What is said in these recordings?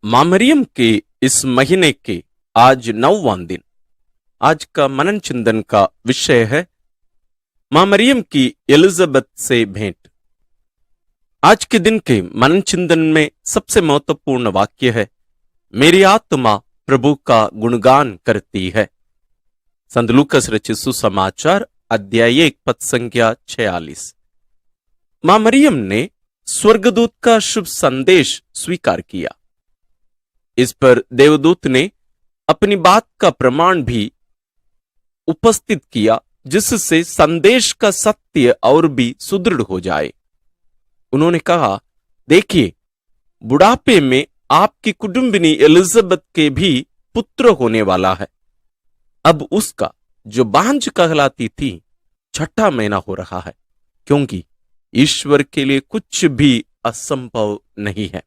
माँ मरियम के इस महीने के आज 9वां दिन। आज का मनन चिंतन का विषय है माँ मरियम की एलिजाबेथ से भेंट। आज के दिन के मनन चिंतन में सबसे महत्वपूर्ण वाक्य है, मेरी आत्मा प्रभु का गुणगान करती है। संत लूकास रचित सुसमाचार अध्याय 1 पद संख्या 46। माँ मरियम ने स्वर्गदूत का शुभ संदेश स्वीकार किया। इस पर देवदूत ने अपनी बात का प्रमाण भी उपस्थित किया, जिससे संदेश का सत्य और भी सुदृढ़ हो जाए। उन्होंने कहा, देखिए, बुढ़ापे में आपकी कुटुंबिनी एलिजाबेथ के भी पुत्र होने वाला है। अब उसका जो बांझ कहलाती थी 6ठा महीना हो रहा है, क्योंकि ईश्वर के लिए कुछ भी असंभव नहीं है।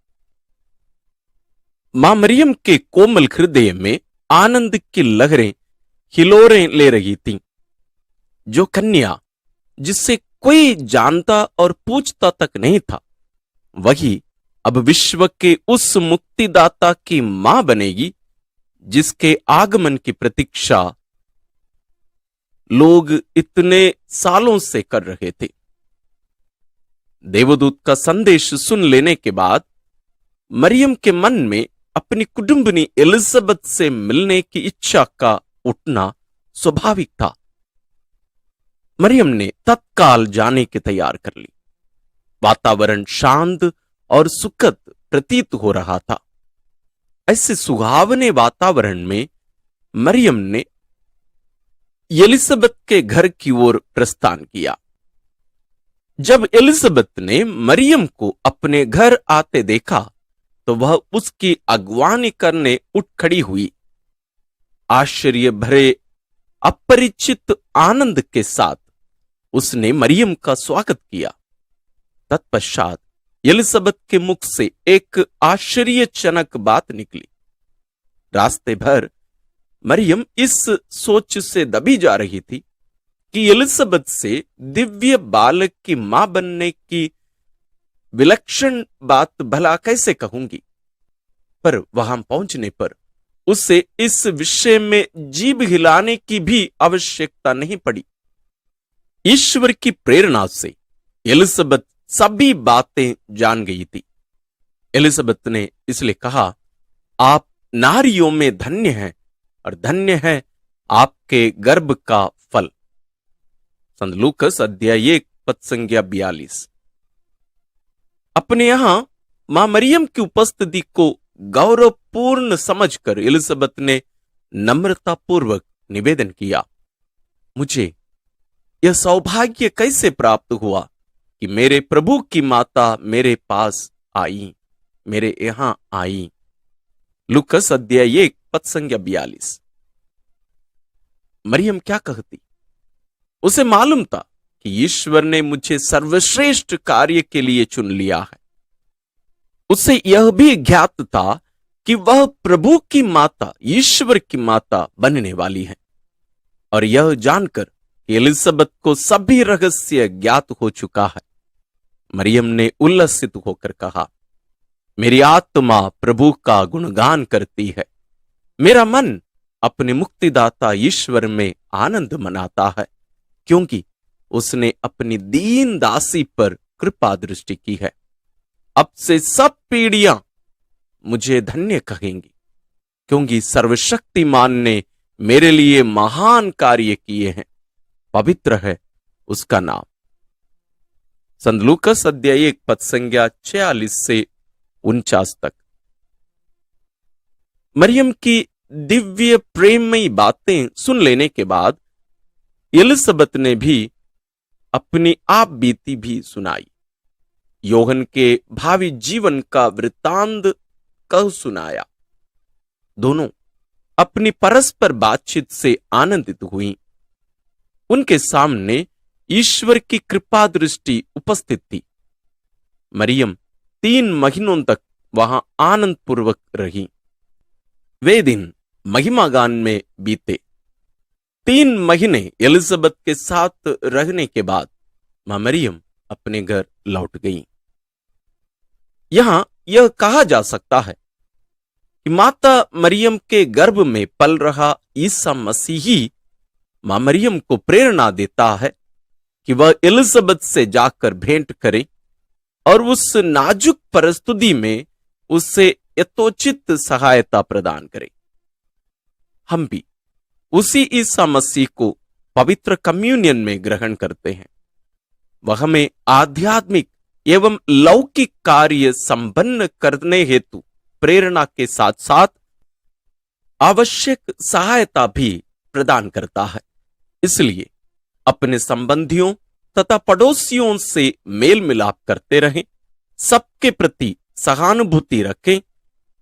मां मरियम के कोमल हृदय में आनंद की लहरें हिलोरें ले रही थीं। जो कन्या जिसे कोई जानता और पूछता तक नहीं था, वही अब विश्व के उस मुक्तिदाता की मां बनेगी जिसके आगमन की प्रतीक्षा लोग इतने सालों से कर रहे थे। देवदूत का संदेश सुन लेने के बाद मरियम के मन में अपनी कुटुंबिनी एलिजाबेथ से मिलने की इच्छा का उठना स्वाभाविक था। मरियम ने तत्काल जाने की तैयार कर ली। वातावरण शांत और सुखद प्रतीत हो रहा था। ऐसे सुहावने वातावरण में मरियम ने एलिजाबेथ के घर की ओर प्रस्थान किया। जब एलिजाबेथ ने मरियम को अपने घर आते देखा तो वह उसकी अगवानी करने उठ खड़ी हुई। आश्चर्य भरे अपरिचित आनंद के साथ उसने मरियम का स्वागत किया। तत्पश्चात एलिजाबेथ के मुख से एक आश्चर्यजनक बात निकली। रास्ते भर मरियम इस सोच से दबी जा रही थी कि एलिजाबेथ से दिव्य बालक की मां बनने की विलक्षण बात भला कैसे कहूंगी। पर वहां पहुंचने पर उसे इस विषय में जीभ हिलाने की भी आवश्यकता नहीं पड़ी। ईश्वर की प्रेरणा से एलिजाबेथ सभी बातें जान गई थी। एलिजाबेथ ने इसलिए कहा, आप नारियों में धन्य हैं और धन्य है आपके गर्भ का फल। संत लूकास अध्याय 1 पद संख्या 42। अपने यहां मां मरियम की उपस्थिति को गौरवपूर्ण समझकर एलिजाबेथ ने नम्रतापूर्वक निवेदन किया, मुझे यह सौभाग्य कैसे प्राप्त हुआ कि मेरे प्रभु की माता मेरे पास आई, मेरे यहां आई। लूकास अध्याय 1 पद संख्या 42। मरियम क्या कहती? उसे मालूम था कि ईश्वर ने मुझे सर्वश्रेष्ठ कार्य के लिए चुन लिया है। उसे यह भी ज्ञात था कि वह प्रभु की माता, ईश्वर की माता बनने वाली है। और यह जानकर कि एलिजाबेथ को सभी रहस्य ज्ञात हो चुका है, मरियम ने उल्लसित होकर कहा, मेरी आत्मा प्रभु का गुणगान करती है। मेरा मन अपने मुक्तिदाता ईश्वर में आनंद मनाता है, क्योंकि उसने अपनी दीन दासी पर कृपा दृष्टि की है। अब से सब पीढ़ियां मुझे धन्य कहेंगी, क्योंकि सर्वशक्तिमान ने मेरे लिए महान कार्य किए हैं। पवित्र है उसका नाम। संत लूकास अध्याय 1 पद संख्या 46 से 49 तक। मरियम की दिव्य प्रेममयी बातें सुन लेने के बाद एलिजाबेथ ने भी अपनी आप बीती भी सुनाई। यूहन्ना के भावी जीवन का वृत्तांत कह सुनाया। दोनों अपनी परस्पर बातचीत से आनंदित हुई। उनके सामने ईश्वर की कृपा दृष्टि उपस्थित थी। मरियम 3 महीनों तक वहां आनंद पूर्वक रही। वे दिन महिमा गान में बीते। 3 महीने एलिजाबेथ के साथ रहने के बाद मां मरियम अपने घर लौट गई। यहां यह कहा जा सकता है कि माता मरियम के गर्भ में पल रहा ईसा मसीही मां मरियम को प्रेरणा देता है कि वह एलिजाबेथ से जाकर भेंट करे और उस नाजुक परिस्थिति में उससे यथोचित सहायता प्रदान करे। हम भी उसी ईसा मसीह को पवित्र कम्युनियन में ग्रहण करते हैं। वह हमें आध्यात्मिक एवं लौकिक कार्य संपन्न करने हेतु प्रेरणा के साथ साथ आवश्यक सहायता भी प्रदान करता है। इसलिए अपने संबंधियों तथा पड़ोसियों से मेल मिलाप करते रहें, सबके प्रति सहानुभूति रखें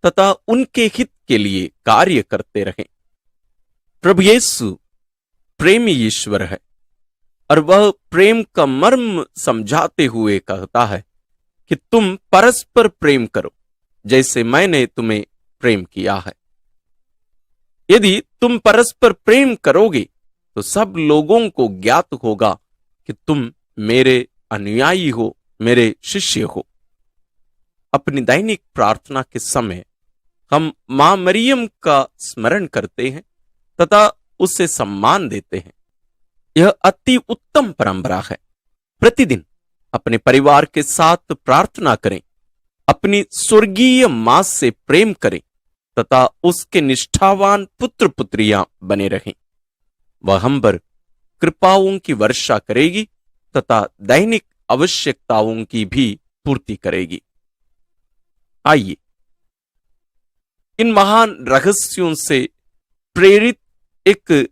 तथा उनके हित के लिए कार्य करते रहें। प्रभु यीशु प्रेमी ईश्वर है और वह प्रेम का मर्म समझाते हुए कहता है कि तुम परस्पर प्रेम करो जैसे मैंने तुम्हें प्रेम किया है। यदि तुम परस्पर प्रेम करोगे तो सब लोगों को ज्ञात होगा कि तुम मेरे अनुयायी हो, मेरे शिष्य हो। अपनी दैनिक प्रार्थना के समय हम मां मरियम का स्मरण करते हैं तथा उसे सम्मान देते हैं। यह अति उत्तम परंपरा है। प्रतिदिन अपने परिवार के साथ प्रार्थना करें, अपनी स्वर्गीय मां से प्रेम करें तथा उसके निष्ठावान पुत्र पुत्रियां बने रहें। वह हम पर कृपाओं की वर्षा करेगी तथा दैनिक आवश्यकताओं की भी पूर्ति करेगी। आइए इन महान रहस्यों से प्रेरित एक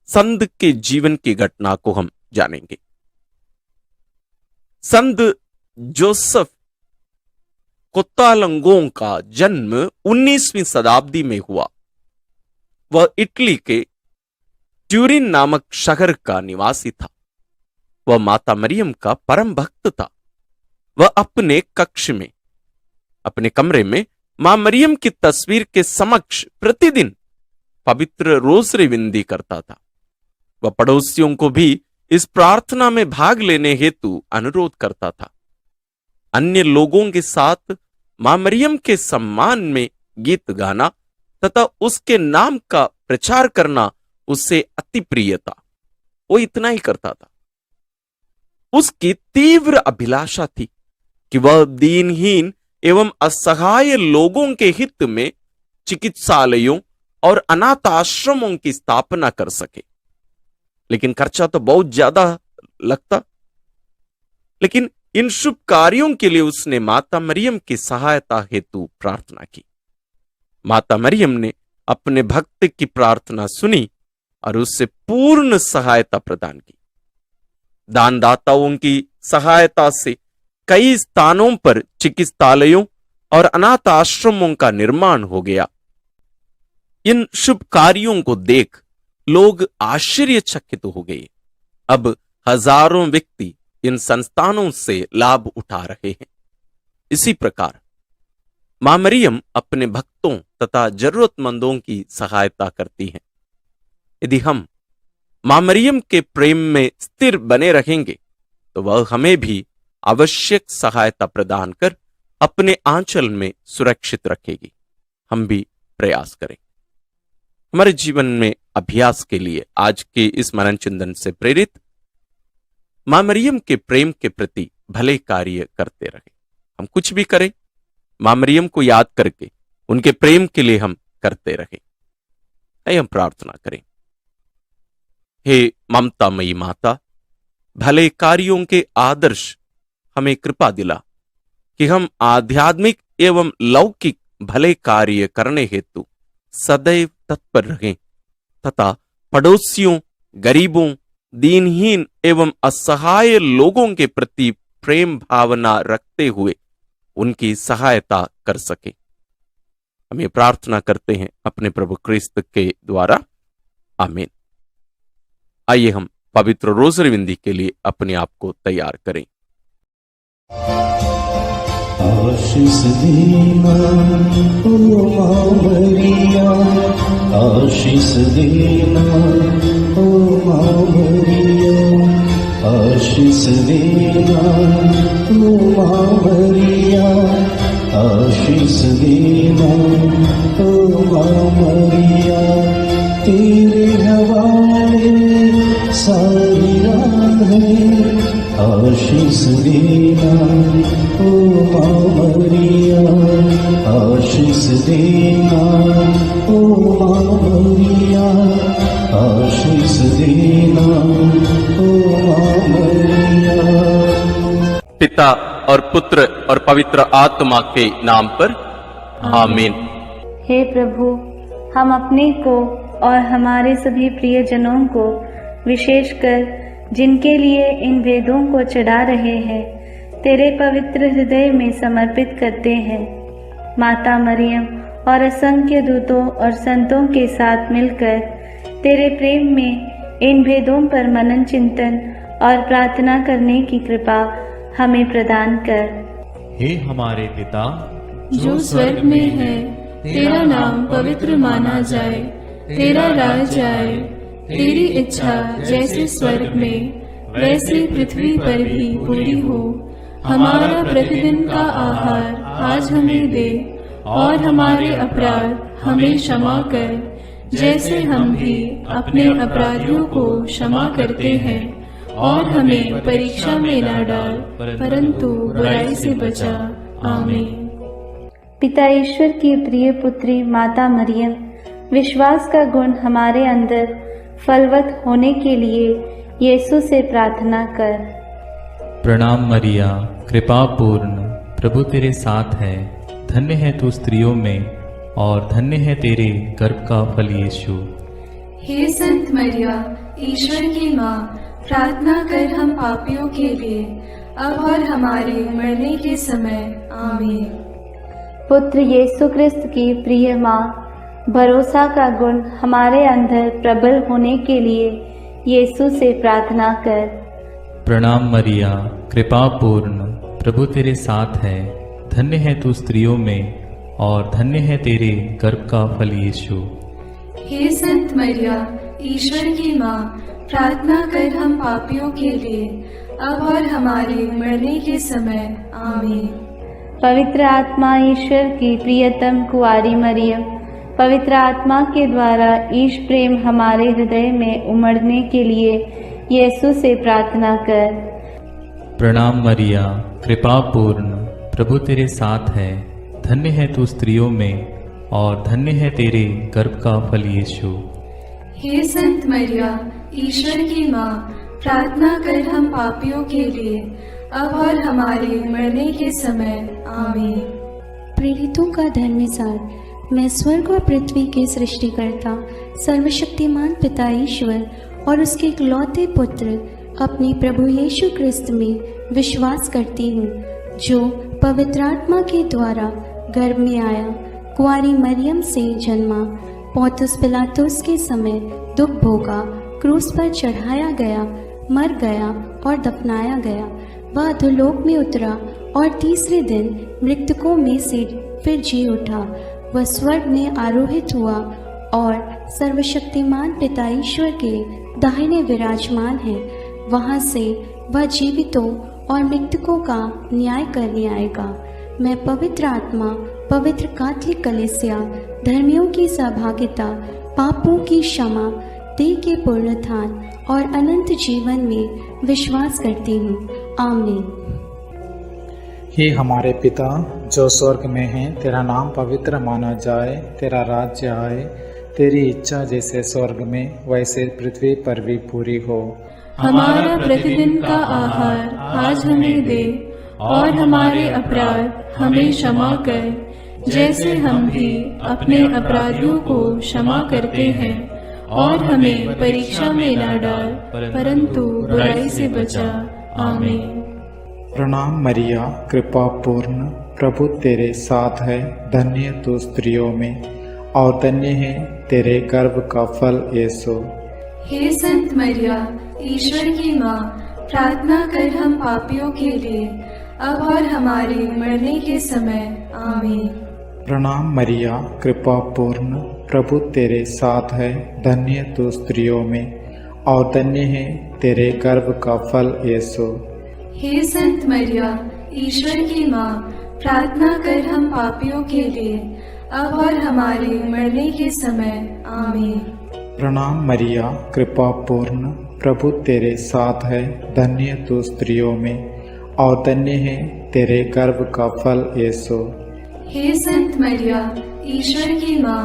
संत के जीवन की घटना को हम जानेंगे। संत जोसेफ कोत्तालंगों का जन्म 19वीं शताब्दी में हुआ। वह इटली के ट्यूरिन नामक शहर का निवासी था। वह माता मरियम का परम भक्त था। वह अपने कक्ष में, अपने कमरे में मां मरियम की तस्वीर के समक्ष प्रतिदिन पवित्र रोसरी विनती करता था। वह पड़ोसियों को भी इस प्रार्थना में भाग लेने हेतु अनुरोध करता था। अन्य लोगों के साथ मां मरियम के सम्मान में गीत गाना तथा उसके नाम का प्रचार करना उसे अति प्रिय था। वो इतना ही करता था। उसकी तीव्र अभिलाषा थी कि वह दीनहीन एवं असहाय लोगों के हित में चिकित्सालयों और अनाथ आश्रमों की स्थापना कर सके। लेकिन खर्चा तो बहुत ज्यादा लगता। लेकिन इन शुभ कार्यों के लिए उसने माता मरियम की सहायता हेतु प्रार्थना की। माता मरियम ने अपने भक्त की प्रार्थना सुनी और उससे पूर्ण सहायता प्रदान की। दानदाताओं की सहायता से कई स्थानों पर चिकित्सालयों और अनाथ आश्रमों का निर्माण हो गया। इन शुभ कार्यों को देख लोग आश्चर्यचकित हो गए। अब हजारों व्यक्ति इन संस्थानों से लाभ उठा रहे हैं। इसी प्रकार मां मरियम अपने भक्तों तथा जरूरतमंदों की सहायता करती हैं। यदि हम मां मरियम के प्रेम में स्थिर बने रहेंगे तो वह हमें भी आवश्यक सहायता प्रदान कर अपने आंचल में सुरक्षित रखेगी। हम भी प्रयास करें। हमारे जीवन में अभ्यास के लिए आज के इस मनन चिंतन से प्रेरित मां मरियम के प्रेम के प्रति भले कार्य करते रहे। हम कुछ भी करें, मां मरियम को याद करके उनके प्रेम के लिए हम करते रहे। हम प्रार्थना करें। हे ममतामयी माता, भले कार्यों के आदर्श हमें कृपा दिला कि हम आध्यात्मिक एवं लौकिक भले कार्य करने हेतु सदैव तत्पर रहें तथा पड़ोसियों, गरीबों, दीनहीन एवं असहाय लोगों के प्रति प्रेम भावना रखते हुए उनकी सहायता कर सके। हम ये प्रार्थना करते हैं अपने प्रभु क्रिस्त के द्वारा, आमीन। आइए हम पवित्र रोज़री विनती के लिए अपने आप को तैयार करें। आशीष देना ओ मां मरिया, आशीष देना ओ मां मरिया, आशीष देना ओ मां मरिया, आशीष देना ओ माँ मरिया, तेरे हवाले सारी राहें, आशीष देना ओ माँ मरिया, आशीष देना ओ माँ मरिया, आशीष देना ओ माँ मरिया। पिता और पुत्र और पवित्र आत्मा के नाम पर आमीन। हे प्रभु, हम अपने को और हमारे सभी प्रियजनों को, विशेषकर जिनके लिए इन वेदों को चढ़ा रहे हैं, तेरे पवित्र हृदय में समर्पित करते हैं। माता मरियम और असंख्य दूतों और संतों के साथ मिलकर तेरे प्रेम में इन भेदों पर मनन चिंतन और प्रार्थना करने की कृपा हमें प्रदान कर। हे हमारे पिता जो स्वर्ग में है, तेरा नाम पवित्र माना जाए, तेरा राज्य आए, तेरी इच्छा जैसे स्वर्ग में वैसे पृथ्वी पर भी पूरी हो। हमारा प्रतिदिन का आहार आज हमें दे, और हमारे अपराध हमें क्षमा कर, जैसे हम भी अपने अपराधियों को क्षमा करते हैं, और हमें परीक्षा में न डाल, परंतु बुराई से बचा। आमीन। पिता ईश्वर की प्रिय पुत्री माता मरियम, विश्वास का गुण हमारे अंदर फलवत होने के लिए यीशु से प्रार्थना कर। प्रणाम मरिया, कृपा पूर्ण, प्रभु तेरे साथ है। धन्य है तू स्त्रियों में, और धन्य है तेरे गर्भ का फल यीशु। हे संत मरिया, ईश्वर की माँ, प्रार्थना कर हम पापियों के लिए, अब और हमारे मरने के समय। आमीन। पुत्र यीशु क्रिस्त की प्रिय माँ, भरोसा का गुण हमारे अंदर प्रबल होने के लिए यीशु से प्रार्थना कर। प्रणाम मरिया, कृपा पूर्ण, प्रभु तेरे साथ है। धन्य है तू स्त्रियों में, और धन्य है तेरे गर्भ का फल यीशु। हे संत मरिया, ईश्वर की माँ, प्रार्थना कर हम पापियों के लिए, अब और हमारे मरने के समय। आमीन। पवित्र आत्मा ईश्वर की प्रियतम कुंवारी मरियम, पवित्र आत्मा के द्वारा ईश प्रेम हमारे हृदय में उमड़ने के लिए यीशु से प्रार्थना कर। प्रणाम मरिया, कृपा पूर्ण, प्रभु तेरे साथ है। धन्य है तू स्त्रियों में, और धन्य है तेरे गर्भ का फल यीशु। हे संत मरिया, ईश्वर की माँ, प्रार्थना कर हम पापियों के लिए, अब और हमारे मरने के समय। आमीन। प्रेरितों का धर्मसार। मैं स्वर्ग और पृथ्वी के सृष्टिकर्ता सर्वशक्तिमान पिता ईश्वर और उसके इकलौते पुत्र अपने प्रभु यीशु क्रिस्त में विश्वास करती हूँ, जो पवित्र आत्मा के द्वारा गर्भ में आया, कुंवारी मरियम से जन्मा, पौंतुस पिलातुस के समय दुख भोगा, क्रूस पर चढ़ाया गया, मर गया और दफनाया गया। वह अधोलोक में उतरा और तीसरे दिन मृतकों में से फिर जी उठा। वह स्वर्ग में आरोहित हुआ और सर्वशक्तिमान पिता ईश्वर के दाहिने विराजमान है। वहाँ से वह जीवितों और मृतकों का न्याय करने आएगा। मैं पवित्र आत्मा, पवित्र कैथोलिक कलीसिया, धर्मियों की सहभागिता, पापों की क्षमा, देह के पुनरुत्थान और अनंत जीवन में विश्वास करती हूँ। आमीन। हे हमारे पिता जो स्वर्ग में है, तेरा नाम पवित्र माना जाए, तेरा राज्य आए, तेरी इच्छा जैसे स्वर्ग में वैसे पृथ्वी पर भी पूरी हो। हमारा प्रतिदिन का आहार आज हमें दे, और हमारे अपराध हमें क्षमा कर, जैसे हम भी अपने अपराधियों को क्षमा करते हैं, और हमें परीक्षा में न डाल, परंतु बुराई से बचा। आमीन। प्रणाम मरिया, कृपा पूर्ण, प्रभु तेरे साथ है। धन्य तू स्त्रियों में, और धन्य है तेरे गर्भ का फल यीशु। हे संत मरिया, ईश्वर की माँ, प्रार्थना कर हम पापियों के लिए, अब और हमारे मरने के समय। आमीन। प्रणाम मरिया, कृपा पूर्ण, प्रभु तेरे साथ है। धन्य तू स्त्रियों में, और धन्य है तेरे गर्भ का फल यीशु। हे संत मरिया, ईश्वर की माँ, प्रार्थना कर हम पापियों के लिए अब और हमारे मरने के समय आमीन। प्रणाम मरिया, कृपा पूर्ण, प्रभु तेरे साथ है। धन्य तू स्त्रियों में और धन्य है तेरे गर्भ का फल यीशु। हे संत मरिया, ईश्वर की माँ,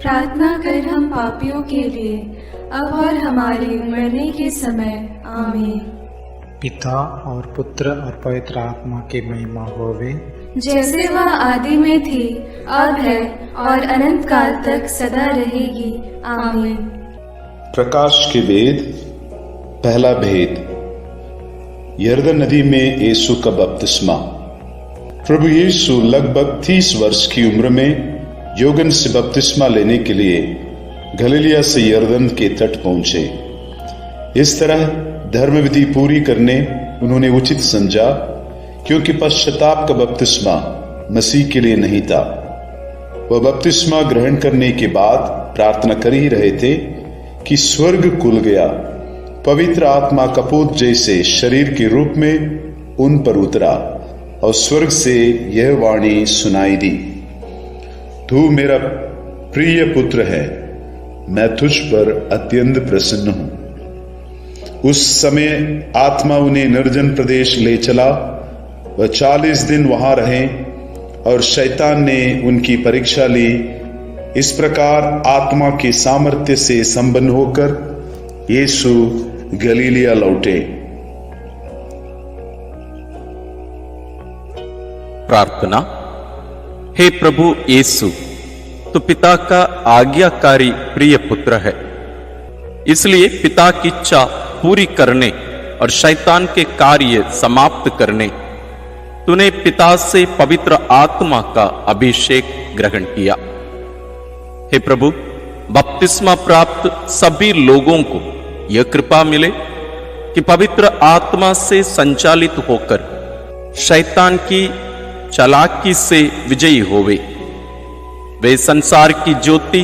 प्रार्थना कर हम पापियों के लिए अब और हमारे मरने के समय आमीन। पिता और पुत्र और पवित्र आत्मा की महिमा होवे, जैसे वह आदि में थी, अब है और अनंत काल तक सदा रहेगी आमीन। प्रकाश के वेद। पहला भेद, यरदन नदी में यीशु का बपतिस्मा। प्रभु यीशु लगभग 30 वर्ष की उम्र में योगन से बपतिस्मा लेने के लिए गलीलिया से यरदन के तट पहुंचे। इस तरह धर्म विधि पूरी करने उन्होंने उचित समझा, क्योंकि पश्चाताप का बपतिस्मा मसीह के लिए नहीं था। वह बपतिस्मा ग्रहण करने के बाद प्रार्थना कर ही रहे थे कि स्वर्ग खुल गया, पवित्र आत्मा कपूत जैसे शरीर के रूप में उन पर उतरा और स्वर्ग से यह वाणी सुनाई दी, तू मेरा प्रिय पुत्र है, मैं तुझ पर अत्यंत प्रसन्न हूं। उस समय आत्मा उन्हें निर्जन प्रदेश ले चला। वह 40 दिन वहां रहे और शैतान ने उनकी परीक्षा ली। इस प्रकार आत्मा के सामर्थ्य से संपन्न होकर यीशु गलीलिया लौटे। प्रार्थना। हे प्रभु यीशु, तो पिता का आज्ञाकारी प्रिय पुत्र है, इसलिए पिता की इच्छा पूरी करने और शैतान के कार्य समाप्त करने तूने पिता से पवित्र आत्मा का अभिषेक ग्रहण किया। हे प्रभु, बपतिस्मा प्राप्त सभी लोगों को यह कृपा मिले कि पवित्र आत्मा से संचालित होकर शैतान की चालाकी से विजयी होवे। वे संसार की ज्योति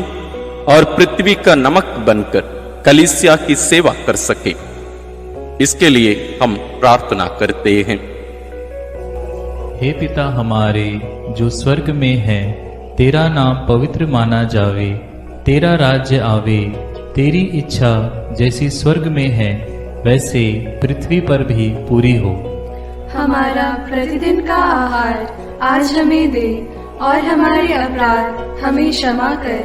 और पृथ्वी का नमक बनकर कलीसिया की सेवा कर सके, इसके लिए हम प्रार्थना करते हैं। हे पिता हमारे जो स्वर्ग में है, तेरा नाम पवित्र माना जावे, तेरा राज्य आवे, तेरी इच्छा जैसी स्वर्ग में है वैसे पृथ्वी पर भी पूरी हो। हमारा प्रतिदिन का आहार आज हमें दे और हमारे अपराध हमें क्षमा कर,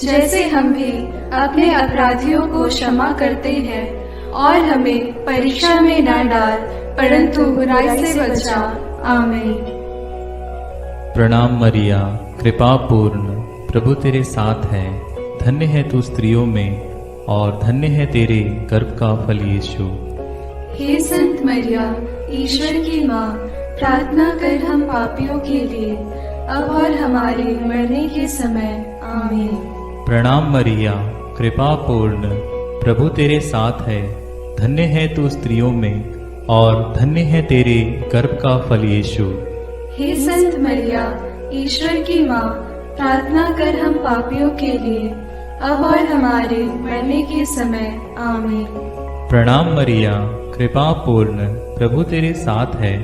जैसे हम भी अपने अपराधियों को क्षमा करते हैं, और हमें परीक्षा में न डाल परंतु बुराई से बचा। आमीन। प्रणाम मरिया, कृपा पूर्ण, प्रभु तेरे साथ है। धन्य है तू स्त्रियों में और धन्य है तेरे गर्भ का फल यीशु। हे संत मरिया, ईश्वर की माँ, प्रार्थना कर हम पापियों के लिए अब और हमारे मरने के समय आमीन। प्रणाम मरिया, कृपा पूर्ण, प्रभु तेरे साथ है। धन्य है तू स्त्रियों में और धन्य है तेरे गर्भ का फल यीशु। हे संत मरिया, ईश्वर की माँ, प्रार्थना कर हम पापियों के लिए अब और हमारे मरने के समय आमीन। प्रणाम मरिया, कृपा पूर्ण, प्रभु तेरे साथ है।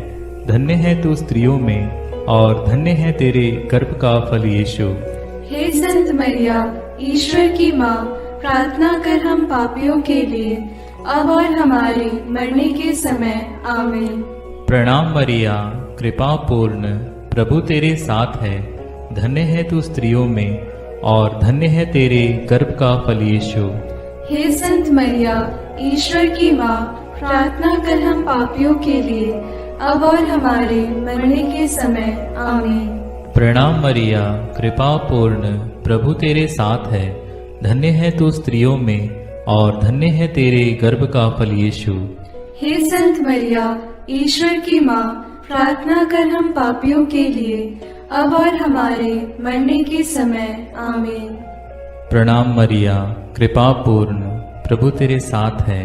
धन्य है तू स्त्रियों में और धन्य है तेरे गर्भ का फल यीशु। हे संत मरिया, ईश्वर की माँ, प्रार्थना कर हम पापियों के लिए अब और हमारे मरने के समय आमीन। प्रणाम मरिया, कृपा पूर्ण, प्रभु तेरे साथ है। धन्य है तू स्त्रियों में और धन्य है तेरे गर्भ का फल यीशु। हे संत मरिया, ईश्वर की माँ, प्रार्थना कर हम पापियों के लिए अब और हमारे मरने के समय आमीन। प्रणाम मरिया, कृपा पूर्ण, प्रभु तेरे साथ है। धन्य है तू स्त्रियों में और धन्य है तेरे गर्भ का फल यीशु। हे संत मरिया, ईश्वर की माँ, प्रार्थना कर हम पापियों के लिए अब और हमारे मरने के समय आमीन। प्रणाम मरिया, कृपा पूर्ण, प्रभु तेरे साथ है।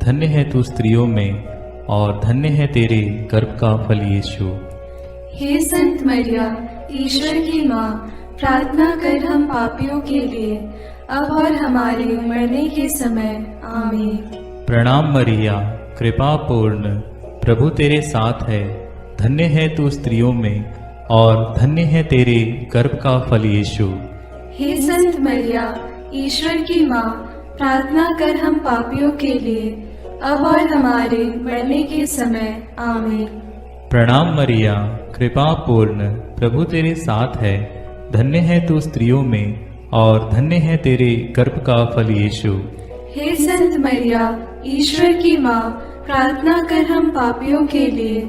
धन्य है तू स्त्रियों में और धन्य है तेरे गर्भ का फल यीशु। हे संत मरिया, ईश्वर की माँ, प्रार्थना कर हम पापियों के लिए अब और हमारे मरने के समय आमीन। प्रणाम मरिया, कृपा पूर्ण, प्रभु तेरे साथ है। धन्य है तू स्त्रियों में और धन्य है तेरे गर्भ का फल यीशु। हे संत मरिया, ईश्वर की माँ, प्रार्थना कर हम पापियों के लिए, अब और हमारे मरने के समय। आमीन। प्रणाम मरिया, कृपा पूर्ण, प्रभु तेरे साथ है। धन्य है तू स्त्रियों में और धन्य है तेरे गर्भ का फल यीशु। हे संत मरिया, ईश्वर की माँ, प्रार्थना कर हम पापियों के लिए,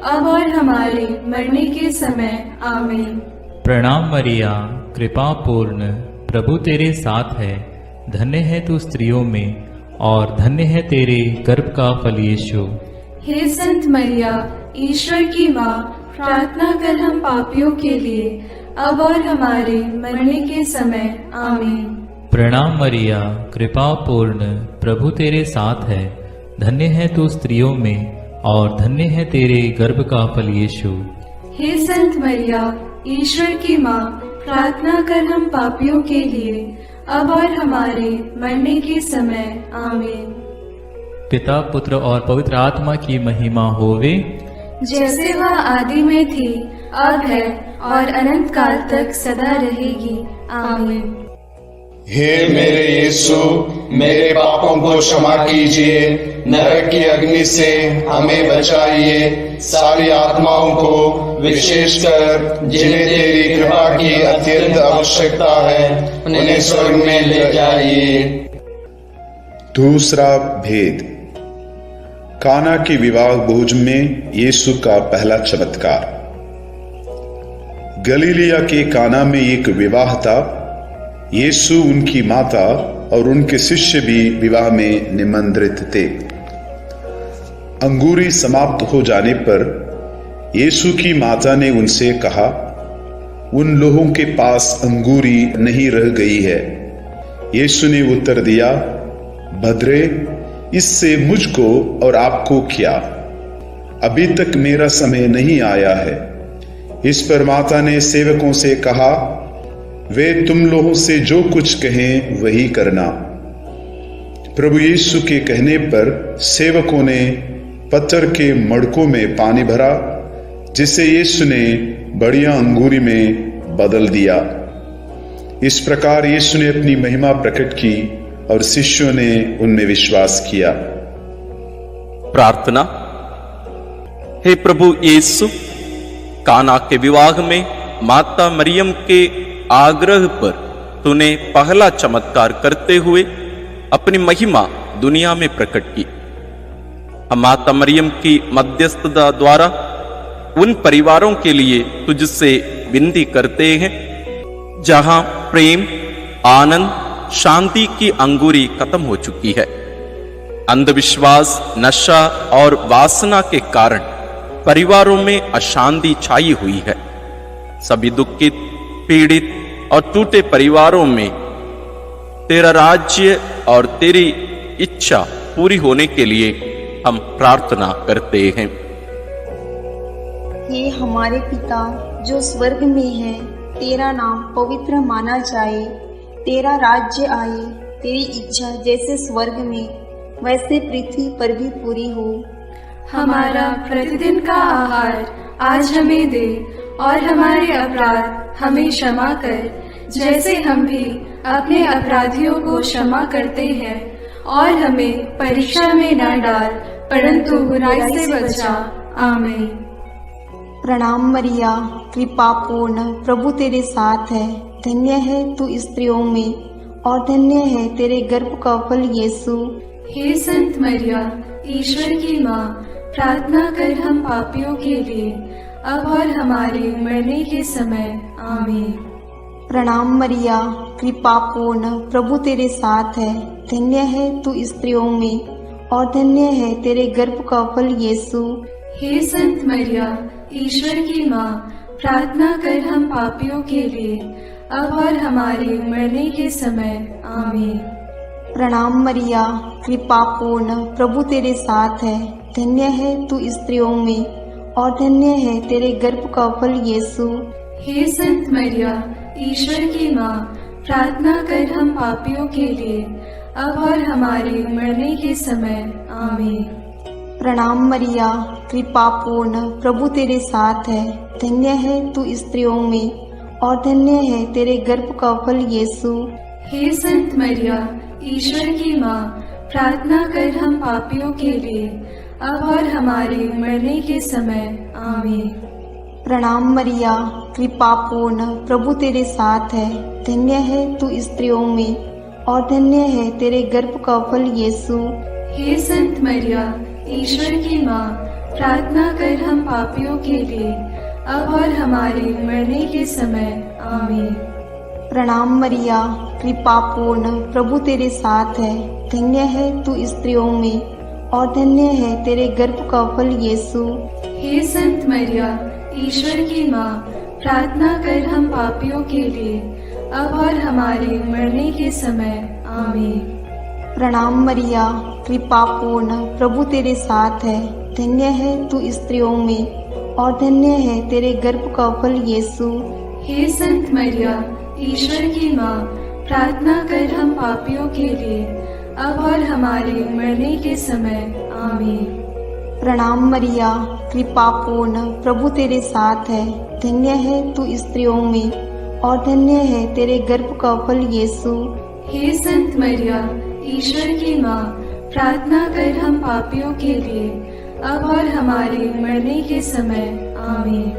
अब और हमारे मरने के समय। आमीन। प्रणाम मरिया, कृपा पूर्ण, प्रभु तेरे साथ है। धन्य है तू स्त्रियों में और धन्य है तेरे गर्भ का फल यीशु। हे संत मरिया, ईश्वर की माँ, प्रार्थना कर हम पापियों के लिए, अब और हमारे मरने के समय। आमीन। प्रणाम मरिया, कृपा पूर्ण, प्रभु तेरे साथ है। धन्य है तू स्त्रियों में और धन्य है तेरे गर्भ का फल यीशु। हे संत मरिया, ईश्वर की माँ, प्रार्थना कर हम पापियों के लिए, अब और हमारे मरने के समय। आमीन। पिता, पुत्र और पवित्र आत्मा की महिमा होवे, जैसे वह आदि में थी, अब है और अनंत काल तक सदा रहेगी। आमीन। हे मेरे यीशु, मेरे पापों को क्षमा कीजिए, नरक की अग्नि से हमें बचाइए, सारी आत्माओं को, विशेषकर जिन्हें तेरी कृपा की अत्यंत आवश्यकता है, उन्हें स्वर्ग में ले जाइए। दूसरा भेद, काना के विवाह भोज में यीशु का पहला चमत्कार। गलीलिया के काना में एक विवाह था। यीशु, उनकी माता और उनके शिष्य भी विवाह में निमंत्रित थे। अंगूरी समाप्त हो जाने पर यीशु की माता ने उनसे कहा, उन लोगों के पास अंगूरी नहीं रह गई है। यीशु ने उत्तर दिया, भद्रे, इससे मुझको और आपको क्या? अभी तक मेरा समय नहीं आया है। इस पर माता ने सेवकों से कहा, वे तुम लोगों से जो कुछ कहें वही करना। प्रभु यीशु के कहने पर सेवकों ने पत्थर के मड़कों में पानी भरा, जिसे यीशु ने बढ़िया अंगूरी में बदल दिया। इस प्रकार यीशु ने अपनी महिमा प्रकट की और शिष्यों ने उनमें विश्वास किया। प्रार्थना। हे प्रभु यीशु, काना के विवाह में माता मरियम के आग्रह पर तूने पहला चमत्कार करते हुए अपनी महिमा दुनिया में प्रकट की। हम माता मरियम की मध्यस्थता द्वारा उन परिवारों के लिए तुझसे विनती करते हैं जहां प्रेम, आनंद, शांति की अंगूरी खत्म हो चुकी है। अंधविश्वास, नशा और वासना के कारण परिवारों में अशांति छाई हुई है। सभी दुखित, पीड़ित और टूटे परिवारों में तेरा राज्य और तेरी इच्छा पूरी होने के लिए हम प्रार्थना करते हैं। हे हमारे पिता जो स्वर्ग में है, तेरा नाम पवित्र माना जाए, तेरा राज्य आए, तेरी इच्छा जैसे स्वर्ग में वैसे पृथ्वी पर भी पूरी हो। हमारा प्रतिदिन का आहार आज हमें दे, और हमारे अपराध हमें क्षमा कर, जैसे हम भी अपने अपराधियों को क्षमा करते हैं, और हमें परीक्षा में न डाल, परंतु बुराई से बचा। आमीन। प्रणाम मरिया, कृपा पूर्ण, प्रभु तेरे साथ है। धन्य है तू स्त्रियों में और धन्य है तेरे गर्भ का फल यीशु। हे संत मरिया, ईश्वर की माँ, प्रार्थना कर हम पापियों के लिए, अब और हमारे मरने के समय। आमीन। प्रणाम मरिया, कृपा पूर्ण, प्रभु तेरे साथ है। धन्य है तू स्त्रियों में और धन्य है तेरे गर्भ का फल यीशु। हे संत मरिया, ईश्वर की माँ, प्रार्थना कर हम पापियों के लिए, अब और हमारे मरने के समय। आमीन। प्रणाम मरिया, कृपा पूर्ण, प्रभु तेरे साथ है। धन्य है तू स्त्रियों में और धन्य है तेरे गर्भ का फल यीशु। हे संत मरिया, ईश्वर की माँ, प्रार्थना कर हम पापियों के लिए, अब और हमारे मरने के समय। आमीन। प्रणाम मरिया, कृपा पूर्ण, प्रभु तेरे साथ है। धन्य है तू स्त्रियों में और धन्य है तेरे गर्भ का फल यीशु। हे संत मरिया, ईश्वर की माँ, प्रार्थना कर हम पापियों के लिए, अब और हमारे मरने के समय। आमीन। प्रणाम मरिया, कृपा पूर्ण, प्रभु तेरे साथ है। धन्य है तू स्त्रियों में और धन्य है तेरे गर्भ का फल यीशु। हे संत मरिया, ईश्वर की माँ, प्रार्थना कर हम पापियों के लिए, अब और हमारे मरने के समय। आमीन। प्रणाम मरिया, कृपा पूर्ण, प्रभु तेरे साथ है। धन्य है तू स्त्रियों में और धन्य है तेरे गर्भ का फल यीशु। हे संत मरिया, ईश्वर की माँ, प्रार्थना कर हम पापियों के लिए, अब और हमारे मरने के समय। आमीन। प्रणाम मरिया, कृपा पूर्ण, प्रभु तेरे साथ है। धन्य है तू स्त्रियों में और धन्य है तेरे गर्भ का फल यीशु। हे संत मरिया, ईश्वर की माँ, प्रार्थना कर हम पापियों के लिए, अब और हमारे मरने के समय। आमीन। प्रणाम मरिया, कृपा पूर्ण, प्रभु तेरे साथ है। धन्य है तू स्त्रियों में और धन्य है तेरे गर्भ का फल यीशु। हे संत मरिया, ईश्वर की माँ, प्रार्थना कर हम पापियों के लिए, अब और हमारे मरने के समय। आमीन।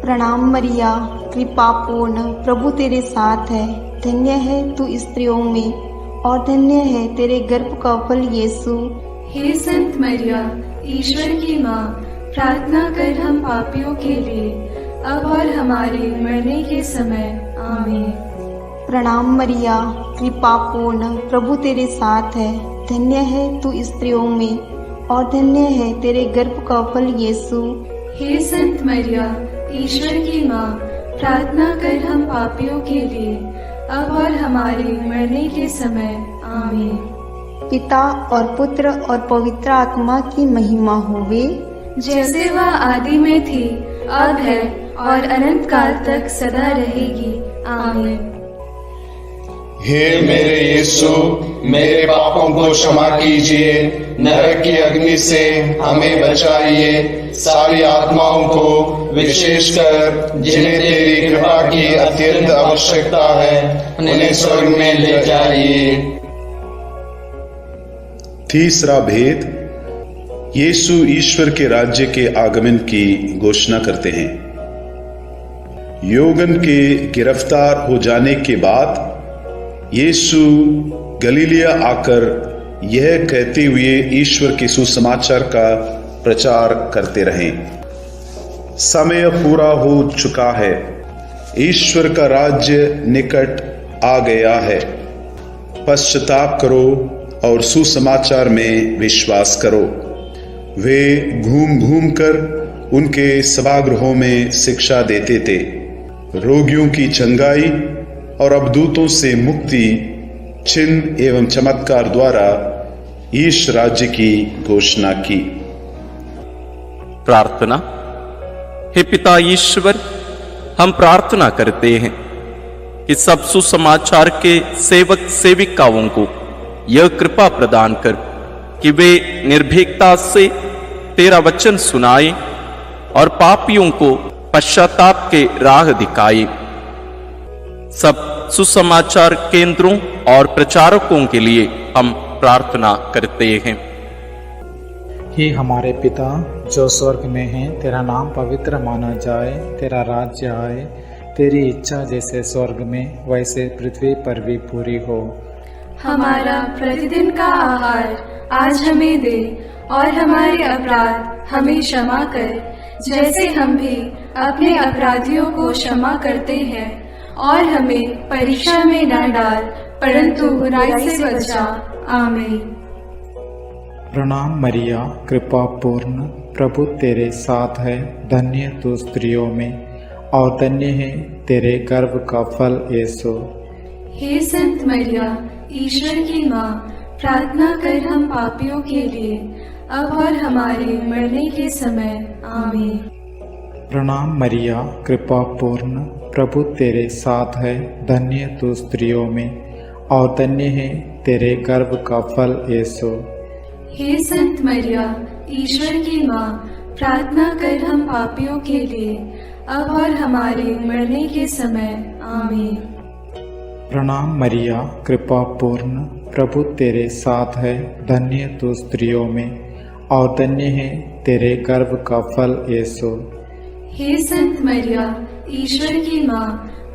प्रणाम मरिया, कृपा पूर्ण, प्रभु तेरे साथ है। धन्य है तू स्त्रियों में और धन्य है तेरे गर्भ का फल यीशु। हे संत मरिया, ईश्वर की माँ, प्रार्थना कर हम पापियों के लिए, अब और हमारे मरने के समय। आमीन। प्रणाम मरिया, कृपा पूर्ण, प्रभु तेरे साथ है। धन्य है तू स्त्रियों में और धन्य है तेरे गर्भ का फल यीशु। हे संत मरिया, ईश्वर की माँ, प्रार्थना कर हम पापियों के लिए, अब और हमारे मरने के समय। आमीन। पिता और पुत्र और पवित्र आत्मा की महिमा होवे, जैसे वह आदि में थी, अब है और अनंत काल तक सदा रहेगी। आमीन। हे मेरे यीशु, मेरे पापों को क्षमा कीजिए, नरक की अग्नि से हमें बचाइए, सारी आत्माओं को, विशेषकर जिन्हें तेरी कृपा की अत्यंत आवश्यकता है, उन्हें स्वर्ग में ले जाइए। तीसरा भेद, यीशु ईश्वर के राज्य के आगमन की घोषणा करते हैं। योगन के गिरफ्तार हो जाने के बाद यीशु गलीलिया आकर यह कहते हुए ईश्वर के सुसमाचार का प्रचार करते रहे, समय पूरा हो चुका है, ईश्वर का राज्य निकट आ गया है, पश्चाताप करो और सुसमाचार में विश्वास करो। वे घूम घूम कर उनके सभागृहों में शिक्षा देते थे, रोगियों की चंगाई और अवधूतों से मुक्ति, चिन्ह एवं चमत्कार द्वारा ईश राज्य की घोषणा की। प्रार्थना। हे पिता ईश्वर, हम प्रार्थना करते हैं कि सब सुसमाचार के सेवक सेविकाओं को यह कृपा प्रदान कर कि वे निर्भीकता से तेरा वचन सुनाएं और पापियों को पश्चाताप के राह दिखाएं। सब सुसमाचार केंद्रों और प्रचारकों के लिए हम प्रार्थना करते हैं। हे हमारे पिता जो स्वर्ग में है, तेरा नाम पवित्र माना जाए, तेरा राज्य आए, तेरी इच्छा जैसे स्वर्ग में वैसे पृथ्वी पर भी पूरी हो। हमारा प्रतिदिन का आहार आज हमें दे और हमारे अपराध हमें क्षमा कर, जैसे हम भी अपने अपराधियों को क्षमा करते हैं, और हमें परीक्षा में न डाल, परंतु बुराई से बचा। आमीन। प्रणाम मरिया, कृपा पूर्ण, प्रभु तेरे साथ है। धन्य तू स्त्रियों में और धन्य है तेरे गर्भ का फल यीशु। हे संत मरिया, ईश्वर की माँ, प्रार्थना कर हम पापियों के लिए, अब और हमारे मरने के समय। आमीन। प्रणाम मरिया, कृपा पूर्ण, प्रभु तेरे साथ है। धन्य तू स्त्रियों में और धन्य है तेरे गर्भ का फल यीशु। हे संत मरिया, ईश्वर की माँ, प्रार्थना कर हम पापियों के लिए, अब और हमारे मरने के समय। आमीन। प्रणाम मरिया, कृपा पूर्ण, प्रभु तेरे साथ है, धन्य तू स्त्रियों में और धन्य है तेरे गर्भ का फल यीशु। हे संत मरिया, ईश्वर की माँ,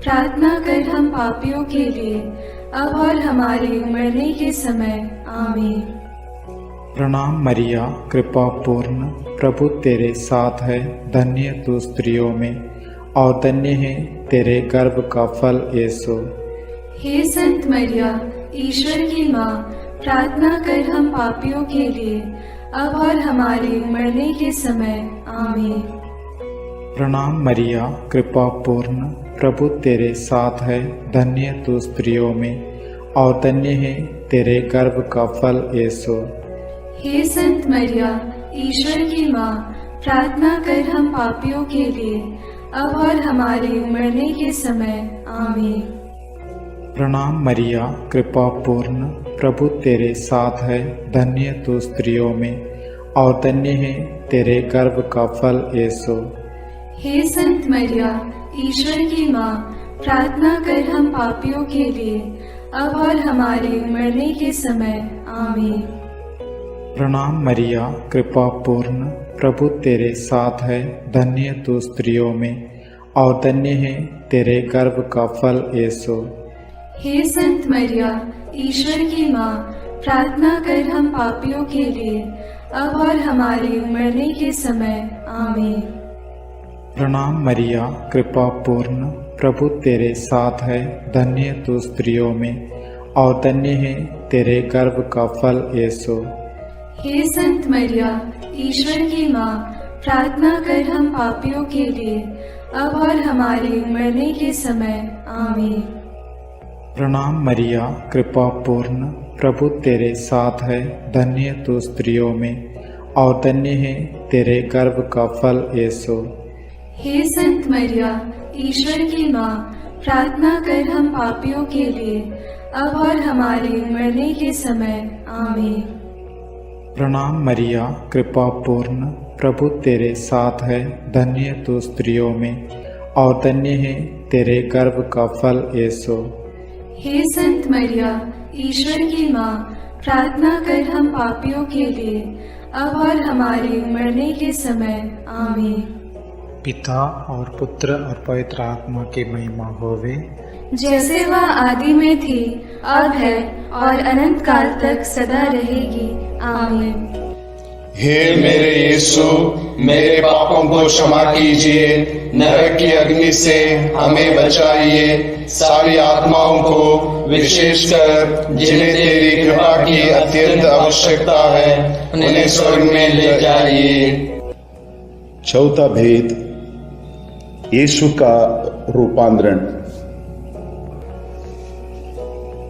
प्रार्थना कर हम पापियों के लिए, अब और हमारे मरने के समय। आमीन। प्रणाम मरिया, कृपा पूर्ण, प्रभु तेरे साथ है, धन्य तू स्त्रियों में और धन्य है तेरे गर्भ का फल यीशु। हे संत मरिया, ईश्वर की माँ, प्रार्थना कर हम पापियों के लिए, अब और हमारे मरने के समय। आमीन। प्रणाम मरिया, कृपा पूर्ण, प्रभु तेरे साथ है, धन्य तू स्त्रियों में और धन्य है तेरे गर्भ का फल यीशु। हे संत मरिया, ईश्वर की माँ, प्रार्थना कर हम पापियों के लिए, अब और हमारे मरने के समय। आमीन। प्रणाम मरिया, कृपा पूर्ण, प्रभु तेरे साथ है, धन्य तू स्त्रियों में और धन्य है तेरे गर्भ का फल यीशु। हे संत मरिया, ईश्वर की माँ, प्रार्थना कर हम पापियों के लिए, अब और हमारे मरने के समय। आमीन। प्रणाम मरिया, कृपा पूर्ण, प्रभु तेरे साथ है, धन्य तू स्त्रियों में और धन्य है तेरे गर्भ का फल यीशु। हे संत मरिया, ईश्वर की माँ, प्रार्थना कर हम पापियों के लिए, अब और हमारे मरने के समय। आमीन। प्रणाम मरिया, कृपा पूर्ण, प्रभु तेरे साथ है, धन्य तू स्त्रियों में और धन्य है तेरे गर्भ का फल यीशु। हे संत मरिया, ईश्वर की माँ, प्रार्थना कर हम पापियों के लिए, अब और हमारे मरने के समय। आमीन। प्रणाम मरिया, कृपा पूर्ण, प्रभु तेरे साथ है, धन्य तू स्त्रियों में और धन्य है तेरे गर्भ का फल यीशु। हे संत मरिया, ईश्वर की माँ, प्रार्थना कर हम पापियों के लिए, अब और हमारे मरने के समय। आमीन। प्रणाम मरिया, कृपा पूर्ण, प्रभु तेरे साथ है, धन्य तू स्त्रियों में और धन्य है तेरे गर्भ का फल यीशु। हे संत मरिया, ईश्वर की माँ, प्रार्थना कर हम पापियों के लिए, अब और हमारे मरने के समय। आमीन। पिता और पुत्र और पवित्र आत्मा की महिमा होवे, जैसे वह आदि में थी, अब है और अनंत काल तक सदा रहेगी। आमीन। हे मेरे यीशु, मेरे पापों को क्षमा कीजिए, नरक की अग्नि से हमें बचाइए, सारी आत्माओं को विशेषकर जिन्हें तेरी कृपा की अत्यंत आवश्यकता है, उन्हें स्वर्ग में ले जाइए। चौथा भेद, यीशु का रूपांतरण।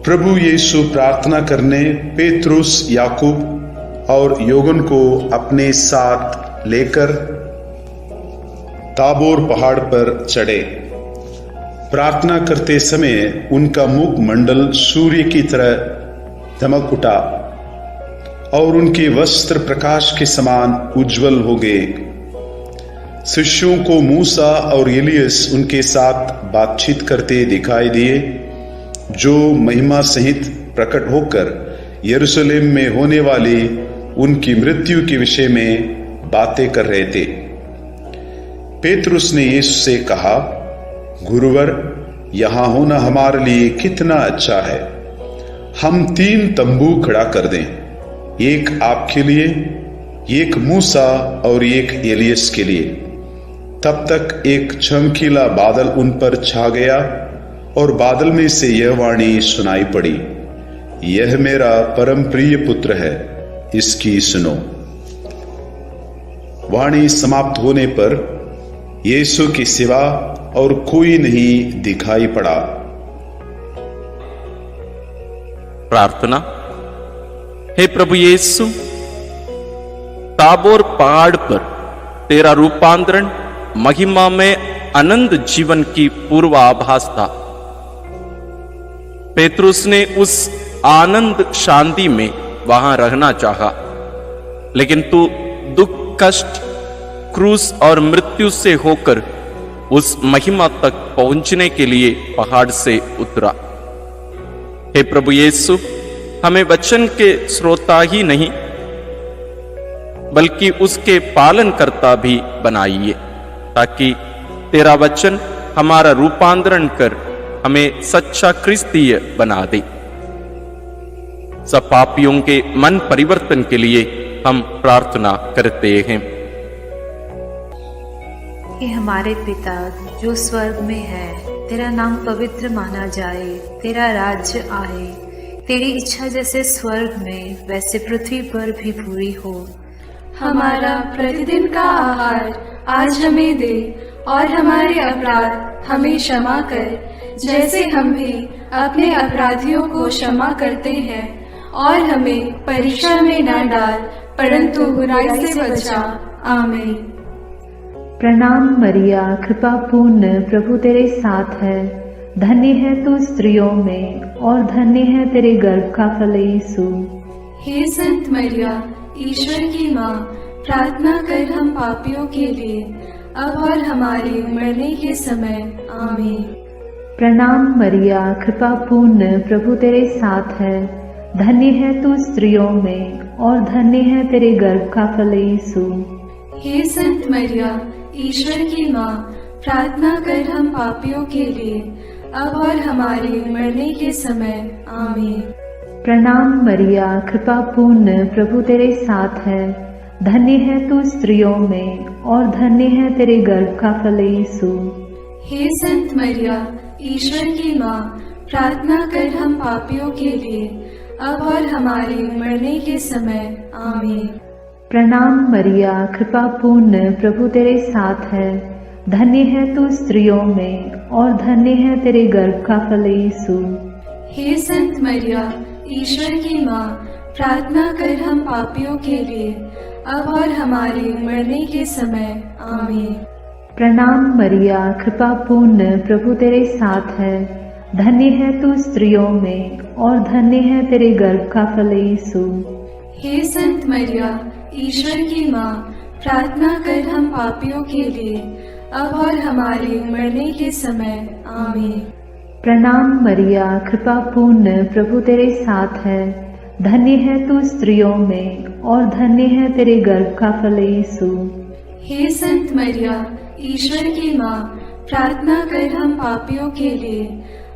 प्रभु यीशु प्रार्थना करने पेत्रुस, याकूब और योगन को अपने साथ लेकर ताबोर पहाड़ पर चढ़े। प्रार्थना करते समय उनका मुख मंडल सूर्य की तरह चमक उठा और उनके वस्त्र प्रकाश के समान उज्जवल हो गए। शिष्यों को मूसा और एलियस उनके साथ बातचीत करते दिखाई दिए, जो महिमा सहित प्रकट होकर यरूशलेम में होने वाली उनकी मृत्यु के विषय में बातें कर रहे थे। पेतरुस ने यीशु से कहा, गुरुवर, यहां होना हमारे लिए कितना अच्छा है। हम 3 तंबू खड़ा कर दें, एक आपके लिए, एक मूसा और एक एलियस के लिए। तब तक एक चमकीला बादल उन पर छा गया और बादल में से यह वाणी सुनाई पड़ी, यह मेरा परम प्रिय पुत्र है, इसकी सुनो। वाणी समाप्त होने पर यीशु के सिवा और कोई नहीं दिखाई पड़ा। प्रार्थना। हे प्रभु यीशु, ताबोर पहाड़ पर तेरा रूपांतरण महिमा में अनंत जीवन की पूर्वाभास था। पेतरुस ने उस आनंद शांति में वहां रहना चाहा, लेकिन तू दुख, कष्ट, क्रूस और मृत्यु से होकर उस महिमा तक पहुंचने के लिए पहाड़ से उतरा। हे प्रभु यीशु, हमें वचन के श्रोता ही नहीं बल्कि उसके पालनकर्ता भी बनाइए, ताकि तेरा वचन हमारा रूपांतरण कर हमें सच्चा क्रिस्तीय बना दे। सब पापियों के मन परिवर्तन के लिए हम प्रार्थना करते हैं। हे हमारे पिता जो स्वर्ग में है, तेरा नाम पवित्र माना जाए, तेरा राज्य आए, तेरी इच्छा जैसे स्वर्ग में वैसे पृथ्वी पर भी पूरी हो। हमारा प्रतिदिन का आहार आज हमें दे, और हमारे अपराध हमें क्षमा कर, जैसे हम भी अपने अपराधियों को क्षमा करते हैं, और हमें परीक्षा में न डाल, परंतु बुराई से बचा। आमीन। प्रणाम मरिया, कृपा पूर्ण, प्रभु तेरे साथ है। धन्य है तू स्त्रियों में, और धन्य है तेरे गर्भ का फल यीशु। हे संत मरिया, ईश्वर की माँ, प्रार्थना कर हम पापियों के लिए, अब और हमारे मरने के समय। आमीन। प्रणाम मरिया, कृपा पूर्ण, प्रभु तेरे साथ है। धन्य है तू स्त्रियों में, और धन्य है तेरे गर्भ का फल यीशु। हे संत मरिया, ईश्वर की माँ, प्रार्थना कर हम पापियों के लिए, अब और हमारे मरने के समय। आमीन। प्रणाम मरिया, कृपा पूर्ण, प्रभु तेरे साथ है। धन्य है तू स्त्रियों में, और धन्य है तेरे गर्भ का फल यीशु। हे संत मरिया, ईश्वर की माँ, प्रार्थना कर हम पापियों के लिए, अब और हमारे मरने के समय। आमीन। प्रणाम मरिया, कृपा पूर्ण, प्रभु तेरे साथ है। धन्य है तू स्त्रियों में, और धन्य है तेरे गर्भ का फल यीशु। हे संत मरिया, ईश्वर की माँ, प्रार्थना कर हम पापियों के लिए, अब और हमारे मरने के समय। आमीन। प्रणाम मरिया, कृपा पूर्ण, प्रभु तेरे साथ है। धन्य है तू स्त्रियों में, और धन्य है तेरे गर्भ का फल यीशु। हे संत मरिया, ईश्वर की माँ, प्रार्थना कर हम पापियों के लिए, अब और हमारे मरने के समय। आमीन। प्रणाम मरिया, कृपा पूर्ण, प्रभु तेरे साथ है। धन्य है तू स्त्रियों में, और धन्य है तेरे गर्भ का फल यीशु। हे संत मरिया, ईश्वर की माँ, प्रार्थना कर हम पापियों के लिए,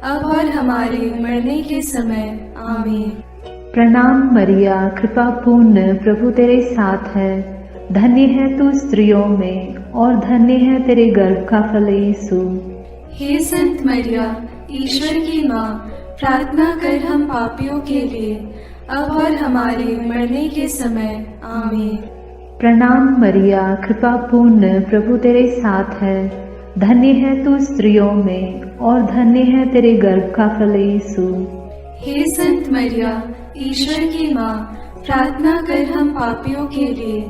अब और हमारे मरने के समय। आमीन। प्रणाम मरिया, कृपा पूर्ण, प्रभु तेरे साथ है। धन्य है तू स्त्रियों में, और धन्य है तेरे गर्भ का फल यीशु। हे संत मरिया, ईश्वर की माँ, प्रार्थना कर हम पापियों के लिए, अब और हमारे मरने के समय। आमीन। प्रणाम मरिया, कृपा पूर्ण, प्रभु तेरे साथ है। धन्य है तू स्त्रियों में, और धन्य है तेरे गर्भ का फल यीशु। हे संत मरिया, ईश्वर की माँ, प्रार्थना कर हम पापियों के लिए,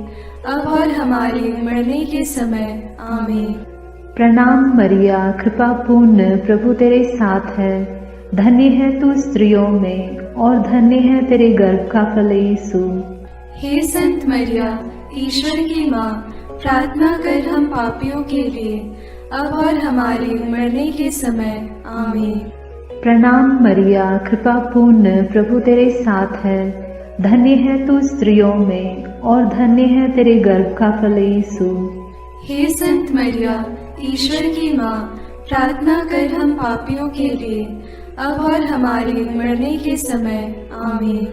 अब और हमारे मरने के समय। आमीन। प्रणाम मरिया, कृपा पूर्ण, प्रभु तेरे साथ है। धन्य है तू स्त्रियों में, और धन्य है तेरे गर्भ का फल यीशु। हे संत मरिया, ईश्वर की माँ, प्रार्थना कर हम पापियों के लिए, अब और हमारे मरने के समय। आमीन। प्रणाम मरिया, कृपा पूर्ण, प्रभु तेरे साथ है। धन्य है तू स्त्रियों में, और धन्य है तेरे गर्भ का फल यीशु। हे संत मरिया, ईश्वर की माँ, प्रार्थना कर हम पापियों के लिए, अब और हमारे मरने के समय। आमीन।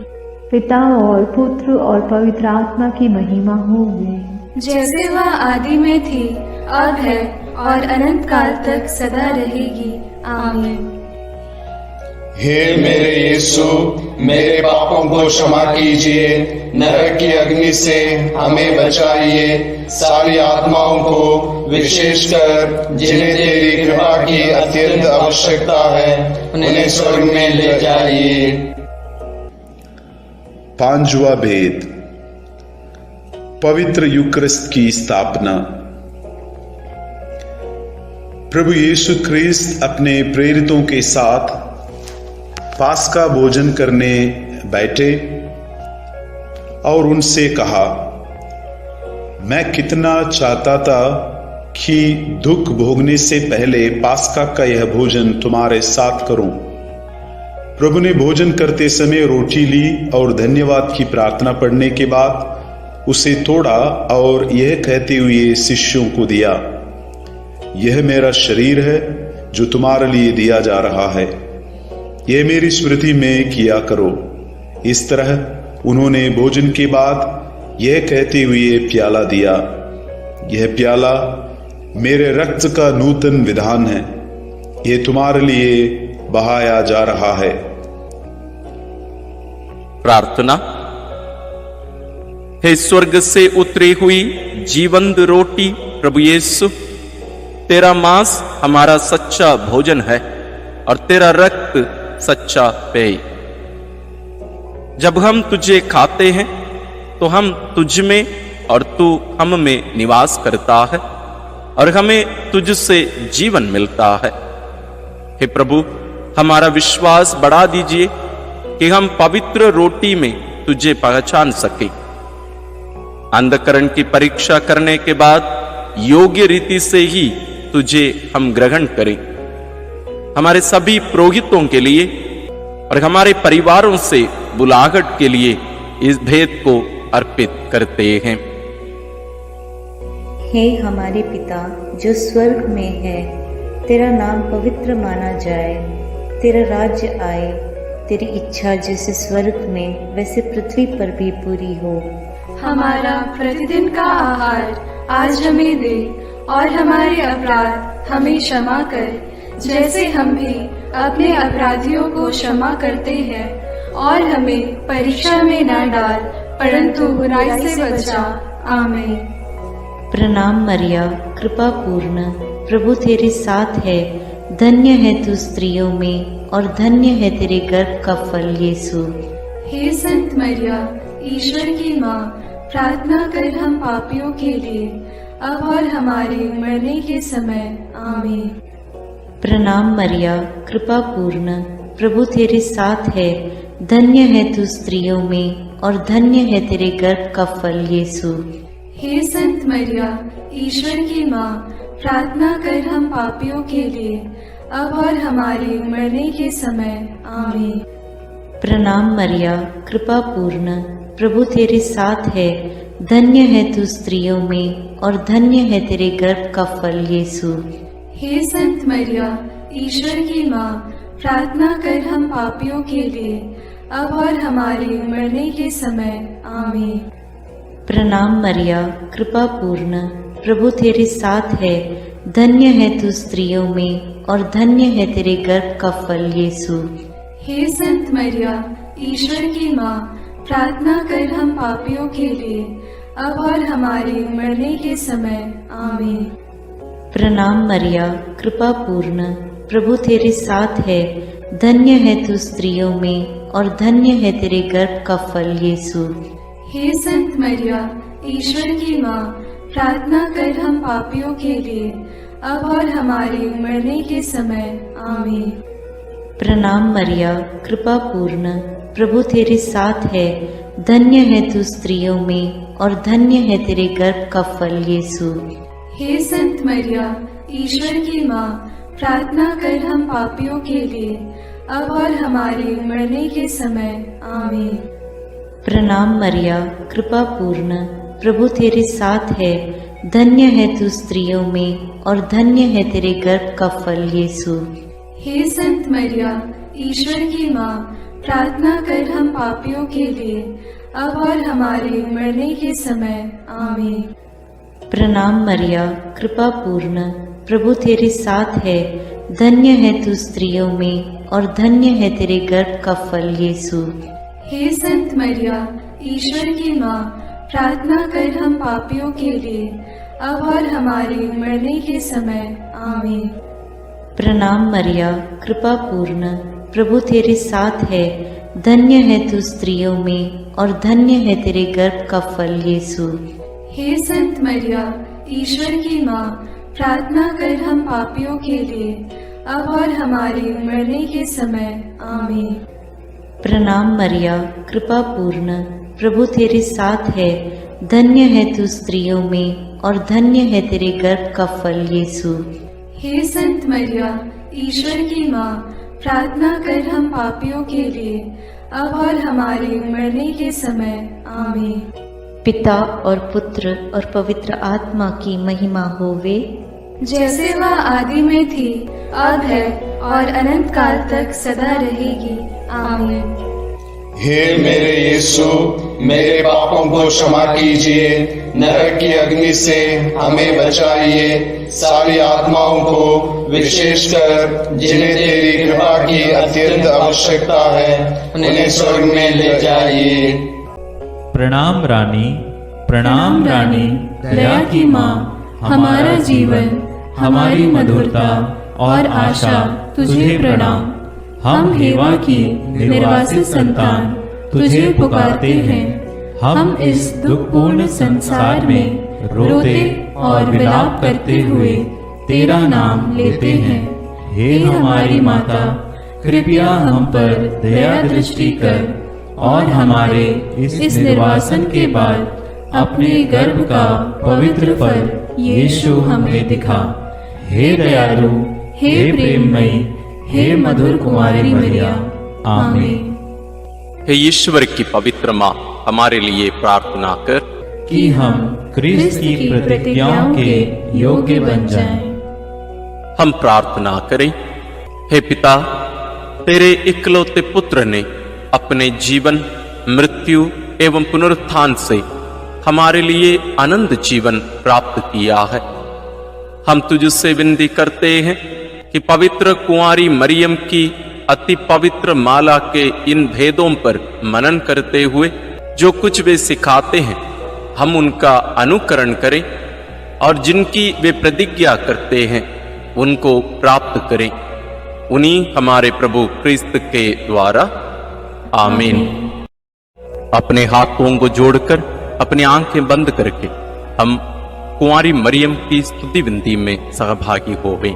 पिता और पुत्र और पवित्र आत्मा की महिमा होगी, जैसे वह आदि में थी, अब है, और अनंत काल तक सदा रहेगी। आमीन। हे मेरे यीशु, मेरे पापों को क्षमा कीजिए, नरक की अग्नि से हमें बचाइए, सारी आत्माओं को, विशेषकर जिन्हें तेरी कृपा की अत्यंत आवश्यकता है, उन्हें स्वर्ग में ले जाइए। पांचवा भेद, पवित्र यूकरिस्त की स्थापना। प्रभु यीशु ख्रिस्त अपने प्रेरितों के साथ पास्का भोजन करने बैठे और उनसे कहा, मैं कितना चाहता था कि दुख भोगने से पहले पास्का का यह भोजन तुम्हारे साथ करूं। प्रभु ने भोजन करते समय रोटी ली और धन्यवाद की प्रार्थना पढ़ने के बाद उसे तोड़ा और यह कहते हुए शिष्यों को दिया, यह मेरा शरीर है जो तुम्हारे लिए दिया जा रहा है, यह मेरी स्मृति में किया करो। इस तरह उन्होंने भोजन के बाद यह कहते हुए प्याला दिया, यह प्याला मेरे रक्त का नूतन विधान है, यह तुम्हारे लिए बहाया जा रहा है। प्रार्थना। हे स्वर्ग से उतरी हुई जीवंत रोटी प्रभु यीशु, तेरा मांस हमारा सच्चा भोजन है और तेरा रक्त सच्चा पेय। जब हम तुझे खाते हैं तो हम तुझ में और तू हम में निवास करता है और हमें तुझसे जीवन मिलता है। हे प्रभु, हमारा विश्वास बढ़ा दीजिए कि हम पवित्र रोटी में तुझे पहचान सके। अंधकरण की परीक्षा करने के बाद योग्य रीति से ही तुझे हम ग्रहण करें। हमारे सभी पुरोहितों के लिए और हमारे परिवारों से बुलाहट के लिए इस भेद को अर्पित करते हैं। हे हमारे पिता जो स्वर्ग में है, तेरा नाम पवित्र माना जाए, तेरा राज्य आए, तेरी इच्छा जैसे स्वर्ग में वैसे पृथ्वी पर भी पूरी हो। हमारा प्रतिदिन का आहार आज हमें दे और हमारे अपराध हमें क्षमा कर, जैसे हम भी अपने अपराधियों को क्षमा करते हैं, और हमें परीक्षा में न डाल परंतु बुराई से बचा। आमीन। प्रणाम मरिया, कृपा पूर्ण, प्रभु तेरे साथ है, धन्य है तू स्त्रियों में और धन्य है तेरे गर्भ का फल यीशु। हे संत मरिया, ईश्वर की माँ, प्रार्थना कर हम पापियों के लिए, अब और हमारे मरने के समय। आमीन। प्रणाम मरिया, कृपा पूर्ण, प्रभु तेरे साथ है, धन्य है तू स्त्रियों में और धन्य है तेरे गर्भ का फल यीशु। हे संत मरिया, ईश्वर की माँ, प्रार्थना कर हम पापियों के लिए, अब और हमारे मरने के समय। आमीन। प्रणाम मरिया, कृपा पूर्ण, प्रभु तेरे साथ है, धन्य है तू स्त्रियों में और धन्य है तेरे गर्भ का फल यीशु। हे संत मरिया, ईश्वर की माँ, प्रार्थना कर हम पापियों के लिए, अब और हमारे मरने के समय। आमीन। प्रणाम मरिया, कृपा पूर्ण, प्रभु तेरे साथ है, धन्य है तू स्त्रियों में और धन्य है तेरे गर्भ का फल यीशु। हे संत मरिया, ईश्वर की माँ, प्रार्थना कर हम पापियों के लिए, अब और हमारे मरने के समय। आमीन। प्रणाम मरिया, कृपा पूर्ण, प्रभु तेरे साथ है, धन्य है तू स्त्रियों में और धन्य है तेरे गर्भ का फल यीशु। हे संत मरिया, ईश्वर की माँ, प्रार्थना कर हम पापियों के लिए, अब और हमारे मरने के समय। आमीन। प्रणाम मरिया, कृपा पूर्ण, प्रभु तेरे साथ है, धन्य है तू स्त्रियों में और धन्य है तेरे गर्भ का फल यीशु। हे संत मरिया, ईश्वर की माँ, प्रार्थना कर हम पापियों के लिए, अब और हमारे मरने के समय। आमीन। प्रणाम मरिया, कृपा पूर्ण, प्रभु तेरे साथ है, धन्य है तू स्त्रियों में और धन्य है तेरे गर्भ का फल यीशु। हे संत मरिया, ईश्वर की माँ, प्रार्थना कर हम पापियों के लिए, अब और हमारे मरने के समय। आमीन। प्रणाम मरिया, कृपा पूर्ण, प्रभु तेरे साथ है, धन्य है तू स्त्रियों में और धन्य है तेरे गर्भ का फल यीशु। हे संत मरिया, ईश्वर की माँ, प्रार्थना कर हम पापियों के लिए, अब और हमारे मरने के समय। आमीन। प्रणाम मरिया, कृपा पूर्ण, प्रभु तेरे साथ है, धन्य है तू स्त्रियों में और धन्य है तेरे गर्भ का फल यीशु। हे संत मरिया, ईश्वर की माँ, प्रार्थना कर हम पापियों के लिए, अब और हमारे मरने के समय। आमीन। प्रणाम मरिया, कृपा पूर्ण, प्रभु तेरे साथ है, धन्य है तू स्त्रियों में और धन्य है तेरे गर्भ का फल यीशु। हे संत मरिया, ईश्वर की माँ, प्रार्थना कर हम पापियों के लिए, अब और हमारे मरने के समय। आमीन। पिता और पुत्र और पवित्र आत्मा की महिमा होवे, जैसे वह आदि में थी, अब है और अनंत काल तक सदा रहेगी। आमीन। हे मेरे यीशु, मेरे पापों को क्षमा कीजिए, नरक की अग्नि से हमें बचाइए, सारी आत्माओं को विशेषकर जिन्हें तेरी कृपा की अत्यंत आवश्यकता है उन्हें स्वर्ग में ले जाइए। प्रणाम रानी, प्रणाम रानी, दया की माँ, हमारा जीवन, हमारी मधुरता और आशा तुझे प्रणाम। हम हेवा की निर्वासित संतान तुझे पुकारते हैं। हम इस दुखपूर्ण संसार में रोते और विलाप करते हुए तेरा नाम लेते हैं। हे हमारी माता, कृपया हम पर दया दृष्टि कर और हमारे इस निर्वासन के बाद अपने गर्भ का पवित्र फल यीशु हमें दिखा। हे दयालु, हे प्रेममयी, हे मधुर कुमारी मरिया। आमीन। हे ईश्वर की पवित्र माँ, हमारे लिए प्रार्थना कर कि हम क्रिस्त की प्रतिज्ञाओं के योग्य बन जाएं। हम प्रार्थना करें। हे पिता, तेरे इकलौते पुत्र ने अपने जीवन, मृत्यु एवं पुनरुत्थान से हमारे लिए अनंत जीवन प्राप्त किया है। हम तुझसे विनती करते हैं कि पवित्र कुंवारी मरियम की अति पवित्र माला के इन भेदों पर मनन करते हुए जो कुछ वे सिखाते हैं, हम उनका अनुकरण करें और जिनकी वे प्रतिज्ञा करते हैं उनको प्राप्त करें। उन्हीं हमारे प्रभु क्रिस्त के द्वारा। आमीन। अपने हाथों को जोड़कर अपनी आंखें बंद करके हम कुंवारी मरियम की स्तुति विनती में सहभागी होवें।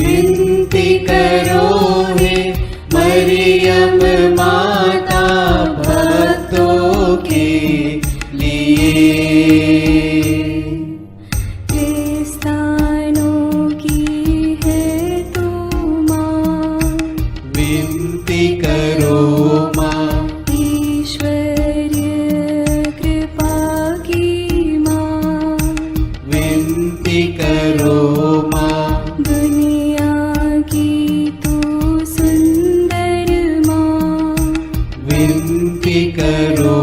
लिए विनती करो माँ। दुनिया की तू सुंदर माँ, विनती करो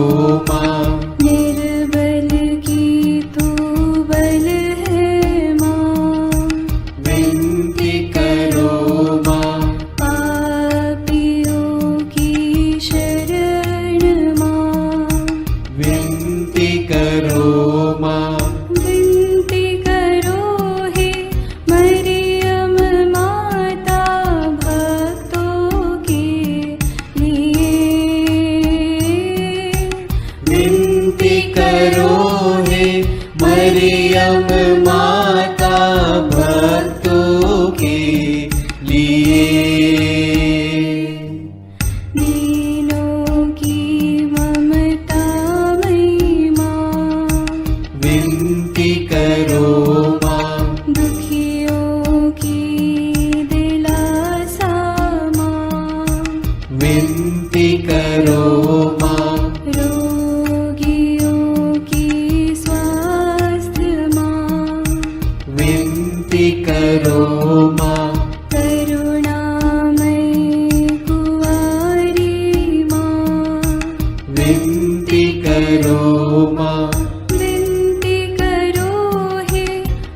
माँ। निर्बल की तू बल है माँ, विनती करो माँ। पापियों की शरण माँ, विनती करो माँ। विनती करो हे मरियम माता भक्तों के लिए। विनती करो हे मरियम माता भक्तों के लिए। दीनों की ममता मई माँ, विनती करो माँ। दुखियों की दिलासा माँ, विनती करो माँ। रोगियों की स्वास्थ्य माँ, विनती करो माँ। करुणामयी कुंवारी माँ, विनती करो माँ। विनती करो हे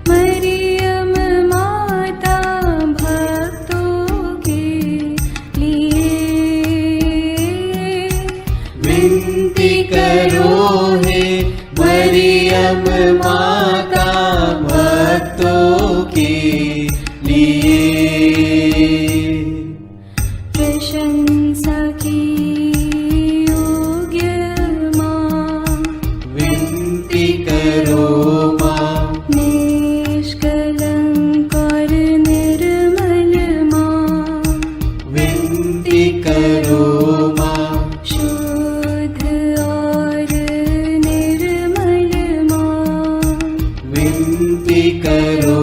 मरियम माता भक्तों के लिए। विनती करो हे मरियम माता भक्तों के लिए। प्रशंसा की योग्य माँ, विनती करो माँ। निष्कलंक और निर्मल माँ, विनती करो माँ। शुद्ध और निर्मल माँ, विनती करो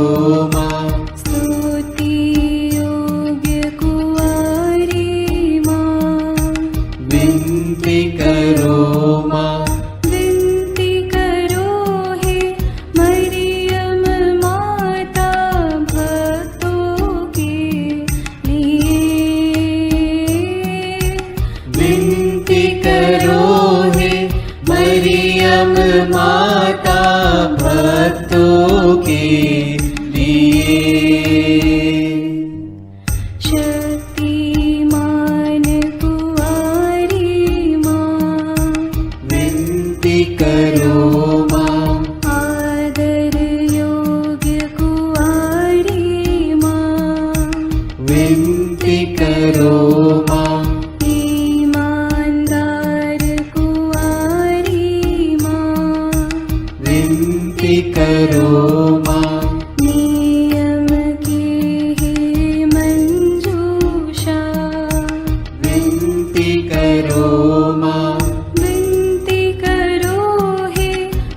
माँ। स्तुति योग्य कुंवारी माँ, विनती करो माँ। विनती करो हे मरियम माता भक्तों के लिए। विनती करो हे मरियम माता भक्तों के लिए। शक्तिमान कुंवारी माँ, विनती करो माँ। आदर योग्य कुंवारी माँ, विनती करो माँ। ईमानदार कुंवारी माँ, विनती करो माँ। नियम की है मंजूषा, विनती करो माँ। विनती करो हे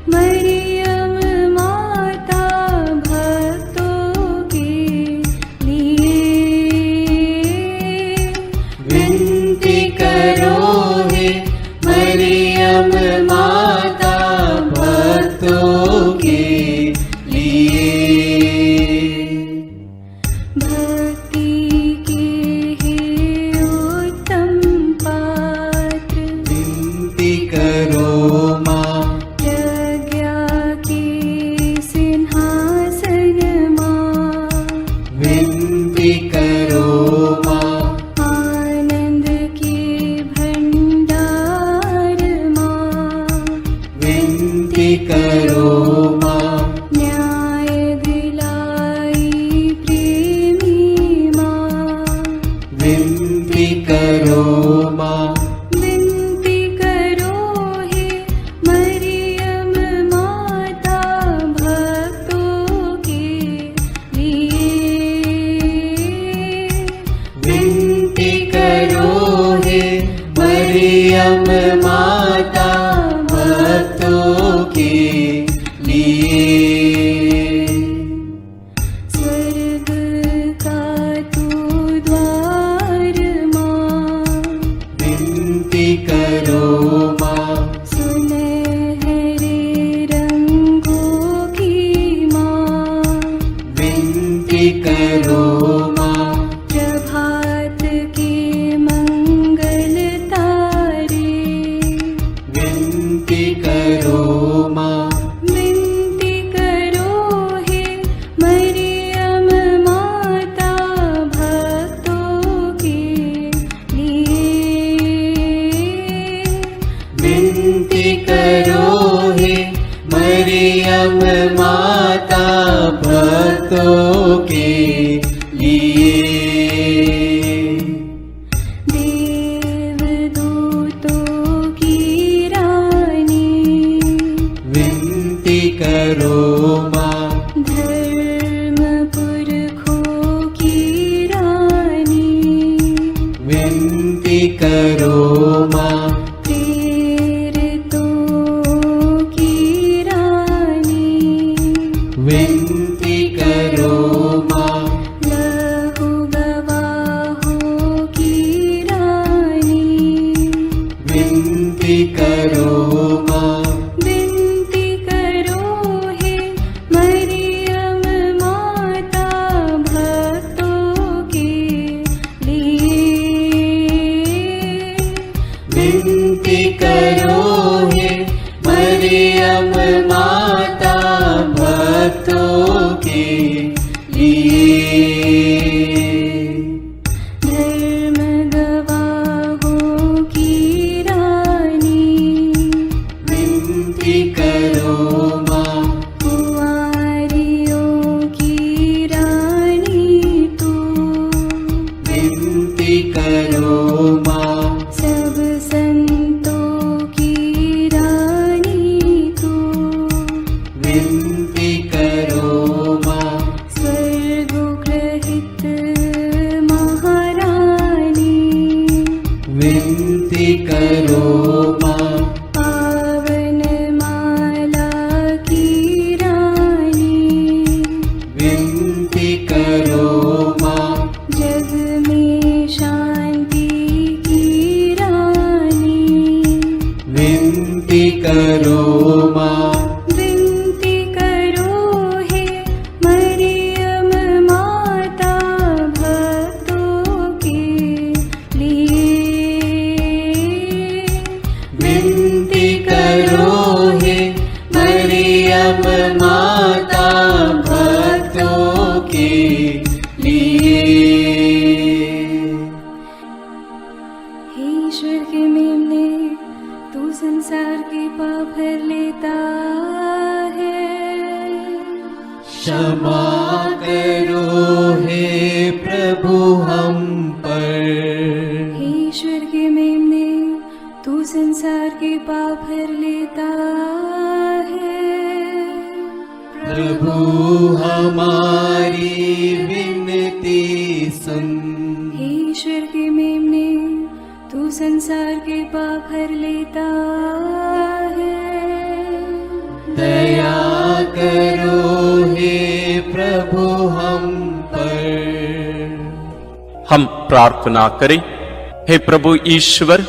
मरियम माता भक्तों के लिए। विनती करो हे मरियम माता भक्तों के लिए। भक्ति के हे उत्तम पात्र, विनती करो माँ। प्रज्ञा के सिंहासन माँ, विनती करो माँ। आनंद के भंडार माँ, विनती करो माँ। न्याय दिलाई प्रेमी माँ, विनती करो माँ। विनती करो हे मरियम माता भक्तों के लिए। विनती करो हे मरियम माता भक्तों के लिए। स्वर्ग का तू द्वार माँ, विनती करो माँ। सुनहरे रंगों की माँ, मरियम माता भक्तों के लिए। देवदूतों की रानी विनती करो माँ, धर्म पुरखों की रानी विनती करो माँ, प्रेरितों की रानी विनती करो माँ, लहू गवाहों की रानी विनती करो माँ, विनती करो हे मरियम माता भक्तों के लिए। विनती करो हे मरियम माता भक्तों के लिए। धर्म गवाहों की रानी विनती करो माँ, कुंवारियों की रानी तू विनती करो माँ, सब संतों की रानी तू विनती करो माँ, स्वर्गोग्रहित महारानी विनती करो माँ, पावन माला की रानी विनती करो माँ, जग में शांति की रानी विनती करो माँ, विनती करो हे मरियम माता भक्तों के लिए। विनती करो हे मरियम माता भक्तों के लिए। हे ईश्वर के मेमने, तू संसार के पाप हर लेता है। क्षमा करो हे प्रभु हम पर, हे ईश्वर के मेमने, तू संसार के पाप हर लेता है। प्रभु हमारी विनती सुन, हे ईश्वर के मेमने, तू संसार के पाप हर लेता है। दया करो हे प्रभु हम पर। हम प्रार्थना करें। हे प्रभु ईश्वर,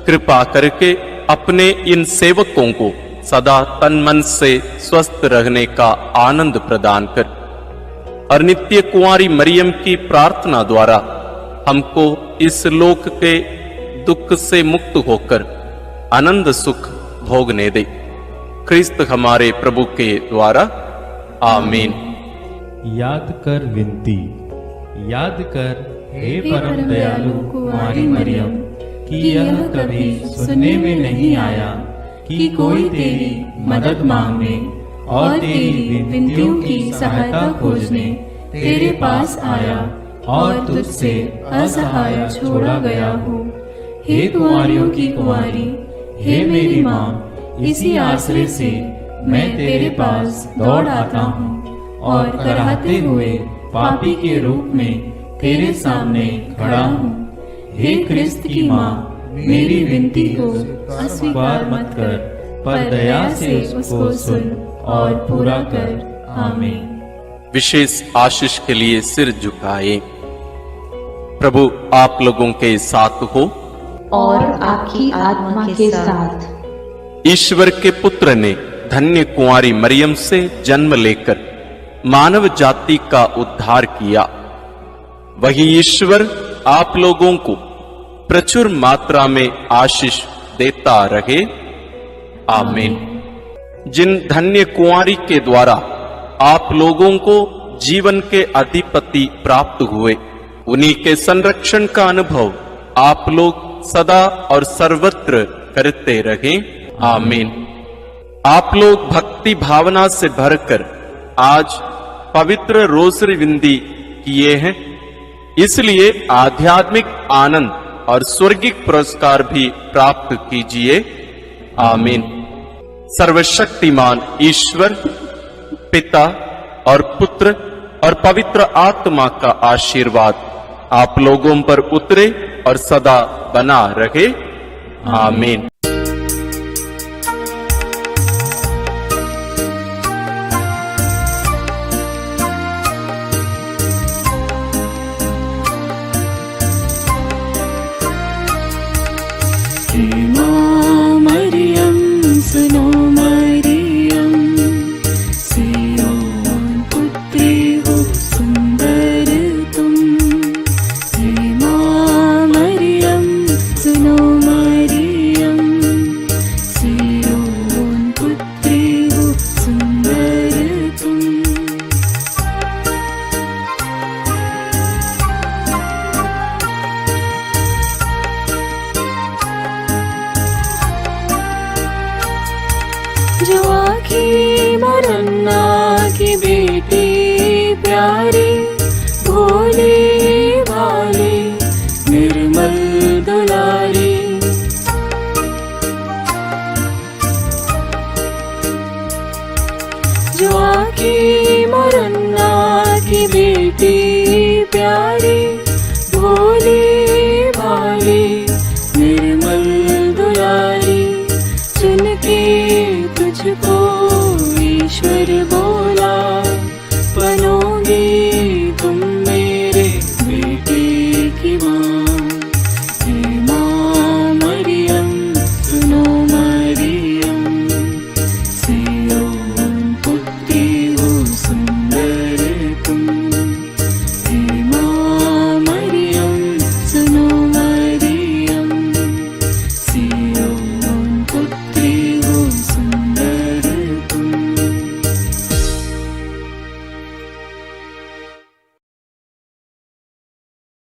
कृपा करके अपने इन सेवकों को सदा तन मन से स्वस्थ रहने का आनंद प्रदान कर और नित्य कुंवारी मरियम की प्रार्थना द्वारा हमको इस लोक के दुख से मुक्त होकर आनंद सुख भोगने दे। क्रिस्त हमारे प्रभु के द्वारा, आमीन। याद कर विनती, याद कर हे परम दयालु कुंवारी मरियम, कि यह कभी सुनने में नहीं आया कि कोई तेरी मदद मांगने और तेरी विनतियों की सहायता खोजने तेरे पास आया और तुझसे असहाय छोड़ा गया हो। हे कुंवारियों की कुंवारी, हे मेरी माँ, इसी आश्रय से मैं तेरे पास दौड़ आता हूँ और कराहते हुए पापी के रूप में तेरे सामने खड़ा हूँ। हे क्रिस्त की माँ, मेरी विनती को अस्वीकार मत कर, पर दया से उसको सुन और पूरा कर। आमीन। विशेष आशीष के लिए सिर झुकाए। प्रभु आप लोगों के साथ हो और आपकी आत्मा के साथ। ईश्वर के पुत्र ने धन्य कुंवारी मरियम से जन्म लेकर मानव जाति का उद्धार किया। वही ईश्वर आप लोगों को प्रचुर मात्रा में आशीष देता रहे। आमीन। जिन धन्य कुंवारी के द्वारा आप लोगों को जीवन के अधिपति प्राप्त हुए, उन्हीं के संरक्षण का अनुभव आप लोग सदा और सर्वत्र करते रहें। आमीन। आप लोग भक्ति भावना से भरकर आज पवित्र रोसरी विंदी किए हैं, इसलिए आध्यात्मिक आनंद और स्वर्गिक पुरस्कार भी प्राप्त कीजिए। आमीन। सर्वशक्तिमान ईश्वर पिता और पुत्र और पवित्र आत्मा का आशीर्वाद आप लोगों पर उतरे और सदा बना रहे। आमीन। मरियम सुनो मरियम, सियोन पुत्री हो सुंदर तुम। हे माँ मरियम सुनो मरियम, सियोन पुत्री हो सुंदर तुम। जो आखी मरन्ना की बेटी प्यारी, भोली भाली निर्मल दुलारी। जो आखी मरन्ना की बेटी प्यारी, भोली भाली निर्मल दुलारी। चुन के तुझको ईश्वर